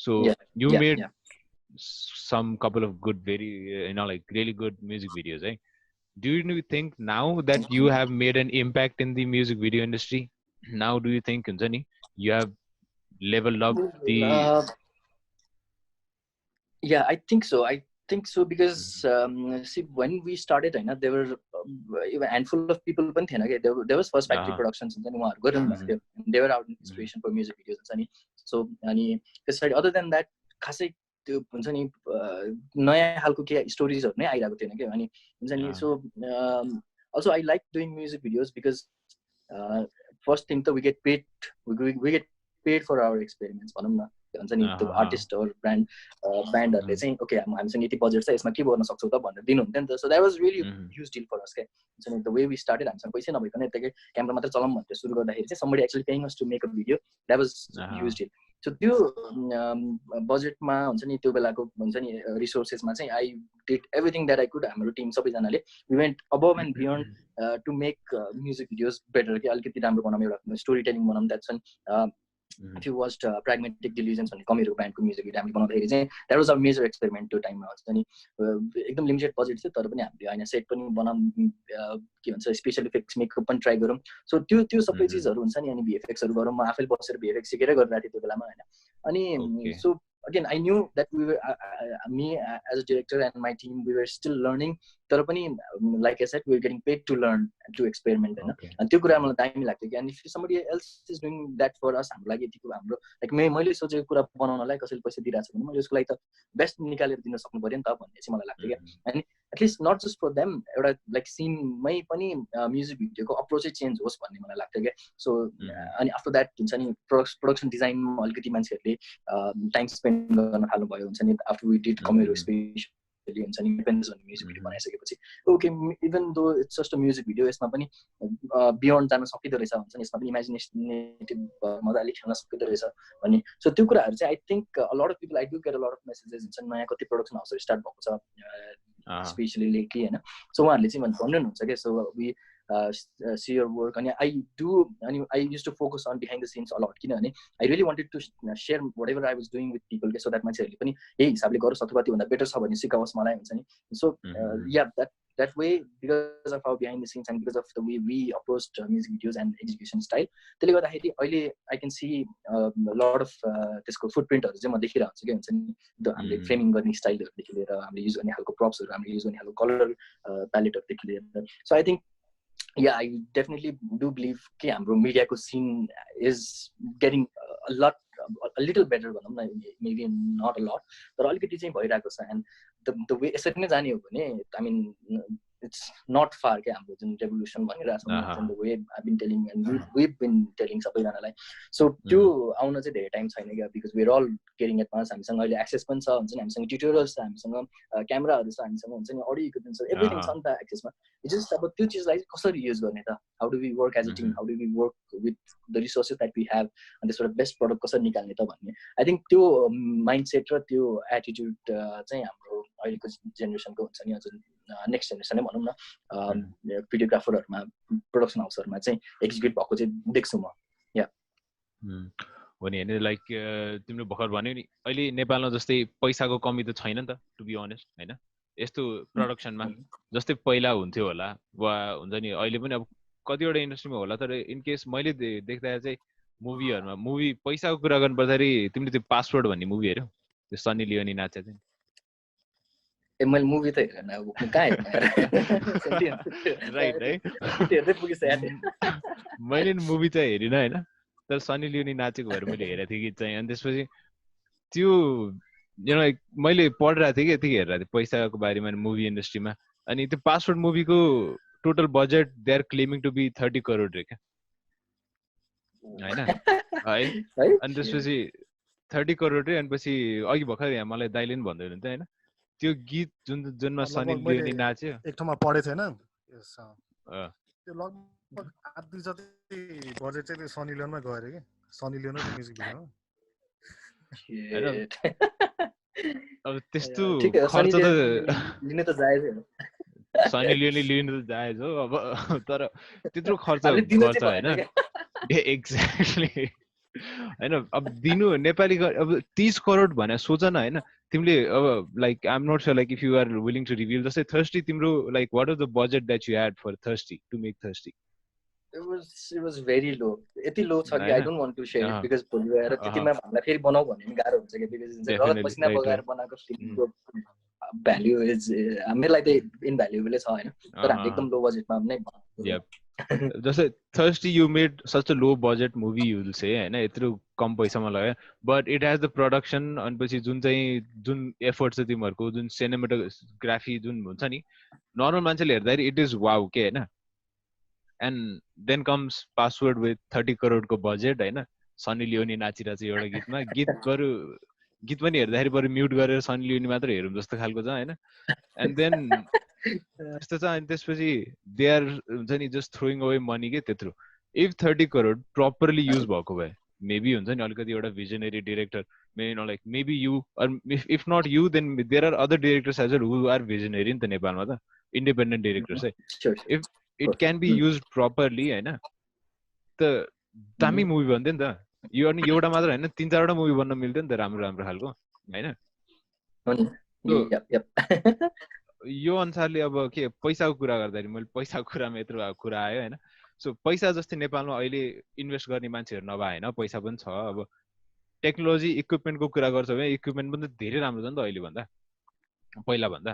So Yeah, you yeah, made yeah. some couple of good, very like really good music videos, eh? Do you think now that Thank you you. have made an impact in the music video industry? Now do you think, Kunjani, you have leveled up the Uh, yeah, I think so. I think so because see, when we started, there were even a handful of people. पनि थिएन के. There was first factory uh, productions and then उहाँहरू गरिरहनु भएको थियो. They were our inspiration for music videos हुन्छ नि. So अनि त्यसरी other than that खासै त्यो हुन्छ नि नयाँ खालको के स्टोरिजहरू नै आइरहेको थिएन के. अनि हुन्छ नि. So also I like doing music videos because first thing we get paid. We get paid for our experiments भनौँ न. हुन्छ नि त्यो आर्टिस्ट और ब्यान्डहरूले चाहिँ ओके हामीसँग यति बजेट छ यसमा के गर्न सक्छौ त भनेर दिनुहुन्थ्यो नि त. So that was really huge deal for us के. हुन्छ नि द वे वी स्टार्टेड हामीसँग पैसै नभइकन यताकै क्यामेरा मात्र चलाउँ भनेर सुरु गर्दाखेरि चाहिँ somebody actually paying us to make a video. That was huge deal. So त्यो बजेटमा हुन्छ नि त्यो बेलाको हुन्छ नि रिसोर्सेसमा चाहिँ I did everything that I could. हाम्रो टिम सबैजनाले we went above and beyond to make music videos better कि अलिकति राम्रो बनाऊँ, एउटा स्टोरी टेलिङ बनाऊँ. That's if you watched Pragmatic Delusions भन्ने कमेडीको ब्यान्डको म्युजिक भिडियो हामीले बनाउँदाखेरि चाहिँ that was our major experiment त्यो टाइममा. हुन्छ नि एकदम लिमिटेड बजेट थियो तर पनि हामीले होइन सेट पनि बनाऊँ, के भन्छ स्पेसल इफेक्ट्स मेकअप पनि ट्राई गरौँ. सो त्यो सबै चिजहरू हुन्छ नि. अनि भिएफएक्सहरू गरौँ. म आफैले बसेर भिएफएक्स सिकेरै गरिरहेको थिएँ त्यो बेलामा होइन. अनि so again I knew that we were me as a director and my team we were still learning. तर पनि like I said we were getting paid to learn and to experiment होइन. अनि त्यो कुरा मलाई दामी लाग्थ्यो कि. and if somebody else is doing that for us हाम्रो लागि यतिको हाम्रो लाइक मैले सोचेको कुरा बनाउनलाई कसैले पैसा दिइरहेको छ भने मैले यसको लागि त बेस्ट निकालेर दिन सक्नु पर्यो नि त भन्ने चाहिँ मलाई लाग्थ्यो क्या. अनि at least not just for them एउटा लाइक सिनमै पनि म्युजिक भिडियोको अप्रोचै चेन्ज होस् भन्ने मलाई लाग्थ्यो क्या. सो अनि आफ्टर द्याट हुन्छ नि प्रोडक्सन डिजाइनमा अलिकति मान्छेहरूले टाइम स्पेन्ड गर्न थाल्नुभयो. हुन्छ नि after we did comedy especially हुन्छ नि डिपेन्ड्स भन्ने म्युजिक भिडियो बनाइसकेपछि okay even though it's just a music video यसमा पनि बियोन्ड जान सकिँदो रहेछ. हुन्छ नि यसमा पनि इमेजिनेटिभ मजाले खेल्न सकिँदो रहेछ भन्ने. सो त्यो कुराहरू चाहिँ I think a lot of people I do get a lot of messages हुन्छ नयाँ कति प्रोडक्सन हाउसहरू स्टार्ट भएको छ स्पेसली लेटली होइन. सो उहाँहरूले चाहिँ भन्नुहुन्छ क्या. So we see your work and I used to focus on behind the scenes a lot किनभने I really wanted to share whatever I was doing with people so that मान्छेहरूले पनि यही हिसाबले गरोस् अथवा त्योभन्दा बेटर छ भने सिकाओस् मलाई. हुन्छ नि. So yeah, that way because of our behind the scenes and because of the way we approached music videos and execution style त्यसले गर्दाखेरि अहिले I can see a lot of त्यसको फुटप्रिन्टहरू चाहिँ म देखिरहेको छु के. हुन्छ नि हामीले फ्रेमिङ गर्ने स्टाइलहरूदेखि लिएर हामीले युज गर्ने खालको प्रप्सहरू हामीले युज गर्ने खालको कलर प्यालेटहरूदेखि लिएर. So I think yeah I definitely do believe कि हाम्रो मिडियाको scene is getting a little better भनौँ न. maybe not a lot तर अलिकति चाहिँ भइरहेको छ. and the way यसरी नै जाने हो भने I mean it's not far के हाम्रो जुन रेभोल्युसन भनिरहेको छ. the way I've been telling and we've been telling सबैजनालाई. so त्यो आउन चाहिँ धेरै टाइम छैन क्या. because we're all getting advanced. हामीसँग अहिले एक्सेस पनि छ. हुन्छ नि हामीसँग ट्युटोरियल्स छ, हामीसँग क्यामेराहरू छ, हामीसँग हुन्छ नि अडियो इक्विपमेन्ट छ, एभ्रिथिङ छ नि त एक्सेसमा. इट्स जस्ट अब त्यो चिजलाई कसरी युज गर्ने त. How do we work as a team, how do we work with the resources that we have अनि त्यसबाट बेस्ट प्रडक्ट कसरी निकाल्ने त भन्ने. आई थिङ्क त्यो माइन्डसेट र त्यो एटिट्युड चाहिँ हाम्रो अहिलेको जेनेरेसनको हुन्छ नि जुन नेक्स्ट जेनेरेसन नै भनौँ न भिडियोग्राफरहरूमा प्रोडक्सन हाउसहरूमा चाहिँ एक्जिक्युट भएको चाहिँ देख्छु म. या हो नि होइन. लाइक तिमीले भर्खर भन्यो नि अहिले नेपालमा जस्तै पैसाको कमी त छैन नि त टु बी अनेस्ट होइन. यस्तो प्रडक्सनमा जस्तै पहिला हुन्थ्यो होला वा हुन्छ नि अहिले पनि अब कतिवटा इन्डस्ट्रीमा होला. तर इनकेस मैले देख्दा चाहिँ मुभीहरूमा मुभी पैसाको कुरा गर्नुपर्दाखेरि तिमीले त्यो पासवर्ड भन्ने मुभी हेऱ्यौ त्यो सनी लियोनी नाचे चाहिँ? मैले मुभी त हेरेन अब कहाँ हेर्न राइट है. हेर्दै पुगिसकेको थिएँ. मैले मुभी चाहिँ हेरिनँ होइन तर सनी लियोनी नाचेको भएर मैले हेरेको थिएँ कि चाहिँ. अनि त्यसपछि त्यो मैले पढिरहेको थिएँ कि यतिकै हेरिरहेको थिएँ पैसाको बारेमा मुभी इन्डस्ट्रीमा. अनि त्यो पासवर्ड मुभीको total budget they are claiming to be 30 crore रे क्या होइन है. अनि त्यसपछि 30 करोड रे. अनि पछि अघि भर्खर यहाँ मलाई दाइले पनि भन्दै हुनुहुन्थ्यो होइन त्यो गीत जुनमा सनी लियोनी नाच्यो एक ठाउँमा पढेको थिएन त्यो लगभग आधी जति बजेट चाहिँ त्यो सनी लियोनमा गयो अरे कि. सनी लियोनको म्युजिक भिडियोमा अब त्यस्तो खर्च त लिन त जायज हो. सनी लियोनी लिनु त जायज हो अब तर त्यत्रो खर्च गर्छ होइन. एक्ज्याक्टली हैन अब दिनु नेपाली अब 30 करोड भने सोच न हैन तिमीले अब like I am not sure like if you are willing to reveal जस्तै थर्स्टी तिम्रो like what was the budget that you had for Thirsty to make Thirsty it was very low. यति लो छ कि I don't want to share it because भोलि गएर त्यतिमा भन्दा फेरि बनाऊ भन्ने पनि गाह्रो हुन्छ कि because रगत पसिना बगाएर बनाएको फिल्मको भ्याल्यु इज मेरो लागि त इनभ्यालुएबल छ हैन तर हामी एकदम लो बजेटमा नै जस्तै thirsty you made such a low budget movie you will say हैन यत्रो कम पैसामा लाग्यो but it has the production अनि पछि जुन एफर्ट छ तिमीहरुको जुन सिनेमेटोग्राफी जुन हुन्छ नि नर्मल मान्छेले हेर्दाखेरि इट इज वाउ के हैन and then comes password with 30 crore को बजेट हैन सनी लियोनी नाचिरा चाहिँ एउटा गीतमा गीत पनि हेर्दाखेरि बरु म्युट गरेर सनी लियोनी मात्र हेरौँ जस्तो खालको छ हैन and then यस्तो छ अनि त्यसपछि दे आर हुन्छ नि जस्ट थ्रोइङ अवे मनी के त्यत्रो इफ 30 crore प्रपरली युज भएको भए मेबी हुन्छ नि अलिकति एउटा visionary director maybe you or if not you then there are other directors as well who are visionary in the नेपालमा त independent directors if it can be used properly हैन त दामी मुभी बन्थ्यो नि त यो अनि एउटा मात्र हैन तीन चारवटा मुभी बन्न मिल्थ्यो नि त राम्रो राम्रो खालको हैन यो अनुसारले अब के पैसाको कुरा गर्दाखेरि मैले पैसाको कुरामा यत्रो कुरा आयो हैन सो पैसा जस्तै नेपालमा अहिले इन्भेस्ट गर्ने मान्छेहरु नभए हैन पैसा पनि छ अब टेक्नोलोजी इक्विपमेन्टको कुरा गर्छ भने इक्विपमेन्ट पनि त धेरै राम्रो छ नि त अहिले भन्दा पहिला भन्दा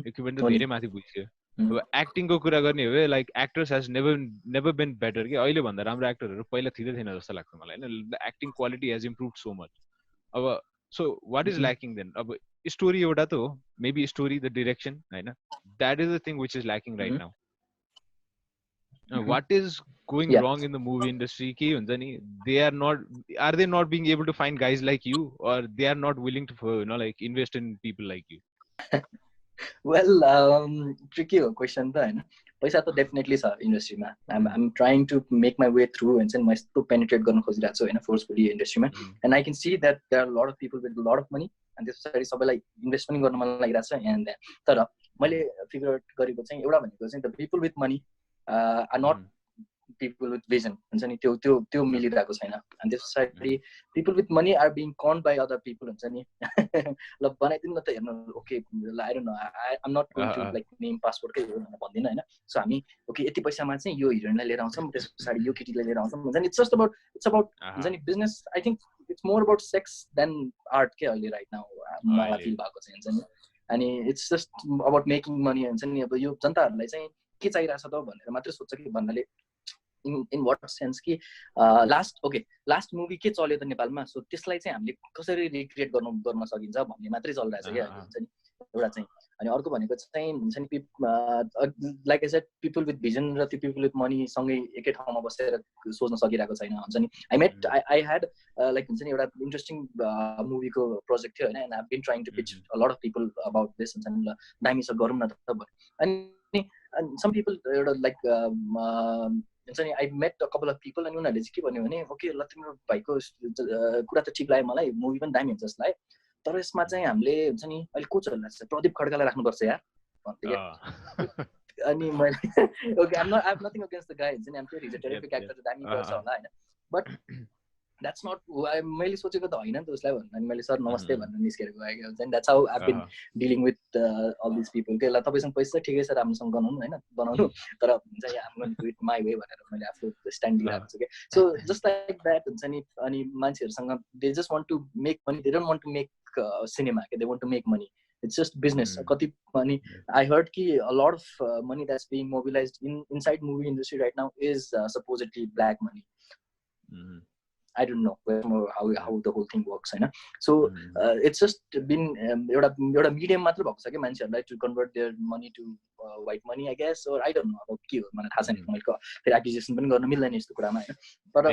इक्विपमेन्ट त धेरै माथि पुगिसक्यो अब एक्टिङको कुरा गर्ने हो like actors has never been better कि अहिले भन्दा राम्रो एक्टरहरु पहिला थिएन जस्तो लाग्छ मलाई हैन the acting quality has improved so much अब so what is lacking then अब स्टोरी एउटा त हो मेबी स्टोरी द डाइरेक्सन हैन that is the thing which is lacking right now what is going wrong in the movie industry ki huncha ni are they not being able to find guys like you or they are not willing to like invest in people like you well tricky question ta haina paisa ta definitely cha industry ma I'm trying to make my way through and then to penetrate garnu khojira chhu haina forcefully industry ma and I can see that there are a lot of people with a lot of money and this sari sabai invest pani garnu man lagirach cha and tara मैले figure out गरेको चाहिँ एउटा भनेको चाहिँ the people with money are not people with vision हुन्छ नि त्यो मिलिरहेको छैन and this society people with money are being conned by other people हुन्छ नि ल बनाइदिनु न त हेर्नु okay I don't know I'm not going to like name passport के भन्दिन हैन सो हामी ओके यति पैसामा चाहिँ यो हिरोइनलाई लिएर आउँछौं त्यस पछाडी यो केटीलाई लिएर आउँछौं हुन्छ नि it's about हुन्छ नि business I think it's more about sex than art के अहिले right now मलाई फिल भएको चाहिँ हुन्छ नि अनि it's just about making money हुन्छ नि अब यो जनताहरुलाई चाहिँ के चाहिरहेछ त भनेर मात्र सोच्छ कि भन्नाले in what sense कि लास्ट मुभी के चल्यो त नेपालमा सो त्यसलाई चाहिँ हामीले कसरी रिक्रिएट गर्न सकिन्छ भन्ने मात्रै चलिरहेछ के हुन्छ नि एउटा चाहिँ अनि अर्को भनेको चाहिँ हुन्छ नि like I said people with vision र त्यो पिपल विथ मनी सँगै एकै ठाउँमा बसेर सोच्न सकिरहेको छैन हुन्छ नि आई ह्याड लाइक हुन्छ नि एउटा इन्ट्रेस्टिङ मुभीको प्रोजेक्ट थियो हैन and I have been trying to pitch a lot of people about this हुन्छ नि ल दामी छ गरौँ न त अनि सम पिपल एउटा लाइक हुन्छ नि I met a couple of people अनि उनीहरूले चाहिँ के भन्यो भने ओके ल तिम्रो भाइको कुरा त ठिक लाग्यो मलाई मुभी पनि दामी हुन्छ जस्तो लाग्यो तर यसमा चाहिँ हामीले हुन्छ नि अहिले को चलिरहेको छ प्रदीप खड्कालाई राख्नुपर्छ यार भन्थे के अनि मैले okay I have nothing against the guy हुन्छ नि I'm sure he's a terrific actor दामी गर्छ होला हैन बट that's not मैले सोचेको त हैन नि त उसलाई भन्नु अनि मैले सर नमस्ते भनेर निस्केर गएको हुन्छ नि that's how I've been dealing with all these people के ल तपाईसँग पैसा ठिकै छ राम्रोसँग बनाउनु हैन बनाउनु तर हुन्छ या I'm going to do it my way भनेर मैले आफ्नो स्ट्यान्ड लिएको छु के so just like that हुन्छ नि अनि मान्छेहरुसँग they just want to make money they don't want to make cinema they want to make money it's just business kati money I heard ki a lot of money that's being mobilized inside movie industry right now is supposedly black money I don't know how the whole thing works हैन so it's just been एउटा medium मात्र भएको छ के मान्छेहरुलाई to convert their money to white money I guess or I don't know about के हो मलाई थाहा छैन मैले फेरि accusation पनि गर्न मिल्दैन यस्तो कुरामा हैन तर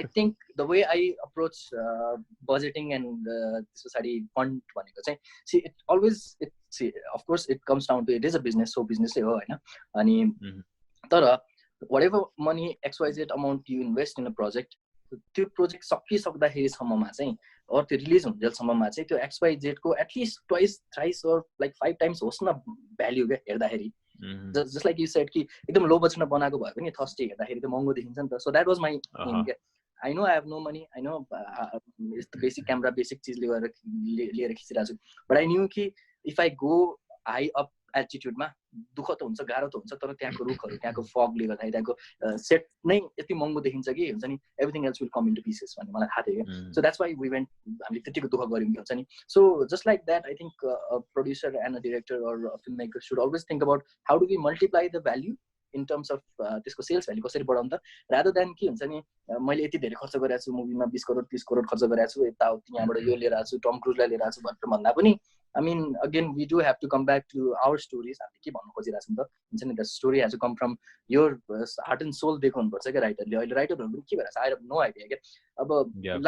I think the way I approach budgeting and society fund भनेको चाहिँ see it always of course it comes down to it is a business so business हो हैन अनि तर whatever money XYZ amount you invest in a project त्यो project सकिसक्दाखेरि सम्ममा चाहिँ or त्यो रिलिज हुन्जेलसम्ममा चाहिँ त्यो XYZ को एटलिस्ट ट्वाइस थ्राइस और लाइक 5 टाइम्स होस् न भ्याल्यु क्या हेर्दाखेरि जस्ट लाइक यु सेड कि एकदम लो बजेटमा बनाएको भए पनि थर्स्टी हेर्दाखेरि त महँगो देखिन्छ नि त so that was my thing क्या I know I have no money, I know यस्तो बेसिक क्यामेरा बेसिक चिज लिएर खिचिरहेको छु, बट आई न्यू कि if I go high up एल्टिट्युडमा दुःख त हुन्छ, गाह्रो त हुन्छ, तर त्यहाँको रुखहरू त्यहाँको फगले गर्दाखेरि त्यहाँको सेट नै यति महँगो देखिन्छ कि हुन्छ नि everything else will come into pieces भन्ने मलाई थाहा थियो क्या. So that's why we went, हामीले त्यतिको दुःख गऱ्यौँ कि हुन्छ नि. So just like that I think producer and a director or film maker should always think about how do we multiply the value in terms of त्यसको sales value कसरी बढाउनु त, रादर देन कि हुन्छ नि मैले यति धेरै खर्च गरेको छु मुभीमा, 20 करोड 30 करोड खर्च गरेको छु, यताउति यहाँबाट यो लिएर आएको छु, टम क्रुजलाई लिएर आएको छु भनेर भन्दा पनि I mean, again, we do have to come back to our stories. हामीले के भन्नु खोजिरहेको छौँ त, हुन्छ नि, the story has to come from your heart and soul दिएको हुनुपर्छ क्या राइटरले. अहिले राइटरहरू पनि के भइरहेको छ, I have no idea क्या. अब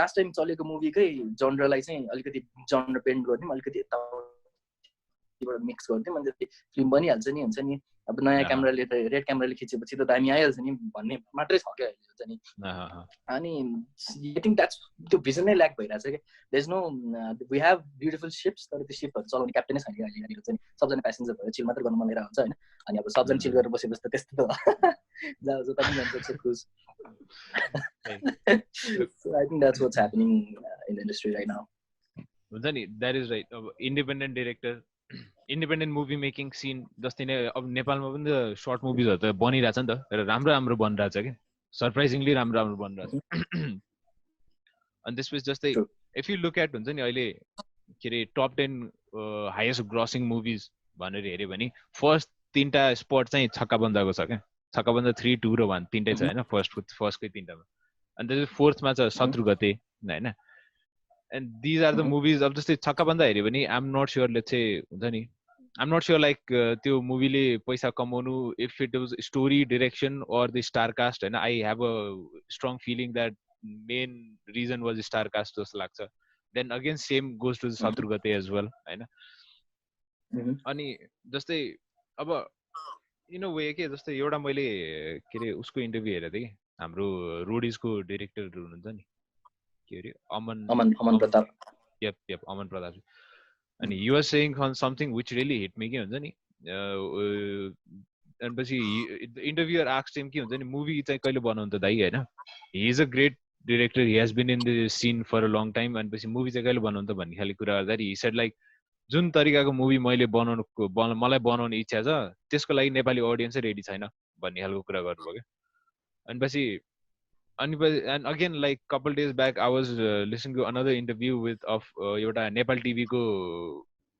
लास्ट टाइम चलेको मुभीकै जनरलाई चाहिँ अलिकति जनर पेन्ट गरिदिउँ, अलिकति यताबाट मिक्स गरिदिउँ, अनि फिल्म बनिहाल्छ नि, हुन्छ नि. अब नयाँ क्यामेराले रेड क्यामेराले खिचेपछि त दामी आइहाल्छ नि भन्ने मात्रै छ क्या अहिले, हुन्छ नि. अनि आई थिङ्क द्याट्स त्यो भिजन नै ल्याक भइरहेको छ क्या. There is no, we have beautiful ships, तर त्यो सिपहरू चलाउने क्याप्टेनै छैन अहिले यहाँनिर, हुन्छ नि. सबजना प्यासेन्जर भएर चिल मात्रै गर्नु मन लागिरहेको हुन्छ होइन. अनि अब सबजना चिल गरेर बसेपछि त त्यस्तो त जहाँ जता पनि जान्छ cruise. So I think that's what's happening in the industry right now. हुन्छ नि, द्याट इज राइट. अब independent director, independent movie making scene जस्तै नै अब नेपालमा पनि त सर्ट मुभिजहरू त बनिरहेछ नि त, र राम्रो राम्रो बनिरहेछ क्या, सरप्राइजिङली राम्रो राम्रो बनिरहेछ. अनि त्यसपछि जस्तै इफ यु लुक एट हुन्छ नि अहिले के अरे टप 10 हाइएस्ट ग्रसिङ मुभिज भनेर हेऱ्यो भने फर्स्ट 3टा स्पट चाहिँ छक्का बन्दाको छ क्या. छक्का बन्दा 3, 2 र 1 3टै छ होइन, फर्स्टकै 3टामा. अनि त्यसपछि फोर्थमा छ शत्रु गते होइन. And these are the movies. अब जस्तै छक्का बन्दा हेऱ्यो भने I am not sure, let's say हुन्छ नि, I am not sure like त्यो मुभीले पैसा कमाउनु if it was story direction or the star cast होइन. I have a strong feeling that main reason was star cast जस्तो लाग्छ. Then again same goes to Shatru Gate as well होइन. अनि जस्तै अब इन अ वे के, जस्तै एउटा मैले के अरे उसको इन्टरभ्यू हेरेको थिएँ कि, हाम्रो रोडिजको डिरेक्टर हुनुहुन्छ नि, के अरे अमन प्रताप. यप अमन प्रताप. अनि you are saying on something which really hit me के हुन्छ नि. अनि पछि इन्टरभ्युअर आस्क्ड हिम के हुन्छ नि, मुभी चाहिँ कहिले बनाउनु त दाइ होइन, he is a great director, he has been in the scene for a long time. अनि पछि मुभी चाहिँ कहिले बनाउनु त भन्ने खाले कुरा गर्दाखेरि हि सेड लाइक जुन तरिकाको मुभी मैले मलाई बनाउने इच्छा छ त्यसको लागि नेपाली अडियन्सै रेडी छैन भन्ने खालको कुरा गर्नुभयो क्या. अनि पछि and again like couple days back I was listening to another interview with of एउटा नेपाल टिभीको,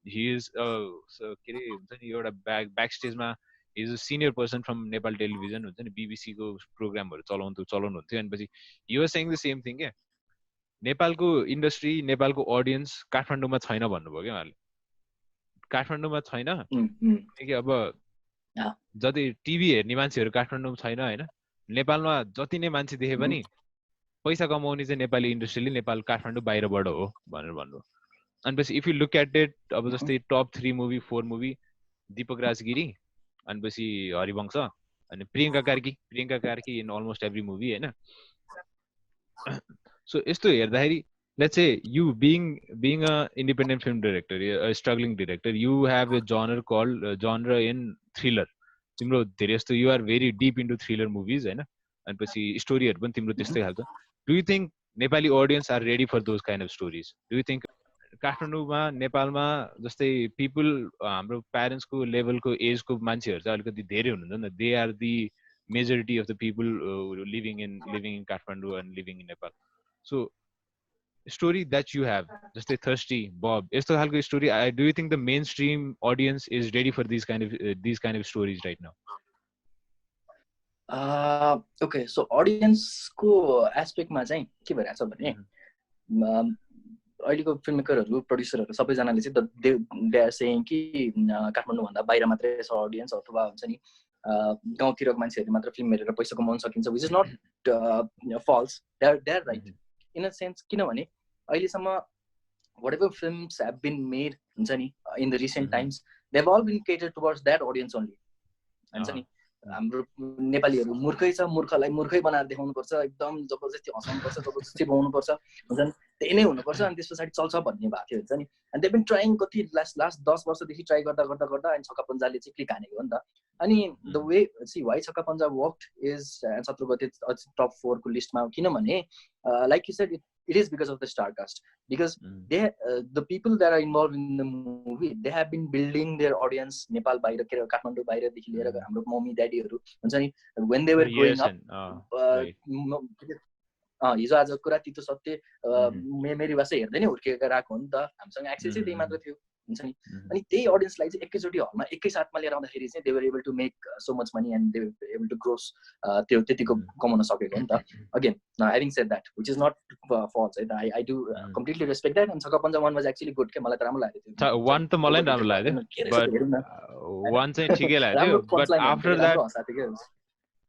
he is के अरे हुन्छ नि एउटा ब्याक स्टेजमा he is a senior person from Nepal television, हुन्छ नि BBC को प्रोग्रामहरू चलाउनुहुन्थ्यो. अनि पछि he was saying the same thing क्या, नेपालको इन्डस्ट्री नेपालको अडियन्स काठमाडौँमा छैन भन्नुभयो क्या उहाँले. काठमाडौँमा छैन कि अब जति टिभी हेर्ने मान्छेहरू काठमाडौँमा छैन होइन, नेपालमा जति नै मान्छे देखे पनि पैसा कमाउने चाहिँ नेपाली इन्डस्ट्रीले नेपाल काठमाडौँ बाहिरबाट हो भनेर भन्नु. अनि पछि if you look at it, अब जस्तै top 3 movie 4 movie Deepak Rajgiri, अनि पछि हरिवंश, अनि Priyanka Karki in almost every movie होइन. सो यस्तो हेर्दाखेरि let's say you being a independent film director, a struggling director, you have a genre called genre in thriller. तिम्रो धेरै जस्तो you are very deep into thriller movies हैन, अनि पछि स्टोरीहरु पनि तिम्रो त्यस्तै खालको. Do you think Nepali audience are ready for those kind of stories? Do you think काठमाडौँमा नेपालमा जस्तै people हाम्रो parents को level को age को मान्छेहरु चाहिँ अलिकति धेरै हुनुहुन्छ नि, they are the majority of the people living in Kathmandu and living in Nepal. So story that you have, just a Thirsty, Bob, यस्तो खालको story, do you think the mainstream audience is ready for these kind of stories right now? Okay, so audience को aspect मा चाहिँ के भइरहेछ भने अहिलेको film मेकरहरु प्रोड्युसरहरु सबैजनाले चाहिँ they are saying कि काठमाडौँ भन्दा बाहिर मात्रै छ audience, अथवा हुन्छ नि गाउँतिरको मान्छेहरुले मात्र फिल्म हेरेर पैसा कमाउन सकिन्छ, which is not false. They are right in a sense. किनभने अहिलेसम्म whatever films have been made हुन्छ नि in the recent times, they've all been catered towards that audience only. हुन्छ नि हाम्रो नेपालीहरू मूर्खै छ, मूर्खलाई मूर्खै बनाएर देखाउनुपर्छ, एकदम जबरजस्ती हँसाउनुपर्छ, जबरजस्ती गाउनुपर्छ हुन्छ नि, त्यही नै हुनुपर्छ अनि त्यस पछाडि चल्छ भन्ने भएको थियो हुन्छ नि। अनि त्यही पनि ट्राइङ कति लास्ट 10 वर्षदेखि ट्राई गर्दा गर्दा गर्दा अनि छक्का पञ्जाले चाहिँ क्लिक हानेको हो नि त। अनि द वे सी वाइ छक्का पञ्जा वर्कड इज शत्रुगति टप 4 को लिस्टमा, किनभने like you said it is because of the star cast, because they the people that are involved in the movie, they have been building their audience Nepal bahira Kathmandu bahira dekhi liera hamro mommy daddy haru huncha ni, when they were growing up हिजो आज कुरा तितो सत्य मेरी भाषा हेर्दै नै हुर्केर राखेको हो नि त, हामीसँग एक्सेस चाहिँ त्यही मात्र थियो हुन्छ नि। अनि त्यही अडियन्सलाई चाहिँ एकैचोटि हलमा एकै साथमा लिएर आउँदाखेरि चाहिँ they were able to make so much money and they were able to gross त्यो त्यतिको कमाउन सकेको हो नि त। Again having said that which is not false है, I do completely respect that. And Chhakka Panja one was actually good के, मलाई त राम्रो लागेको थियो। वान त मलाई राम्रो लाग्यो, बट वान चाहिँ ठिकै लाग्यो, बट आफ्टर द्याट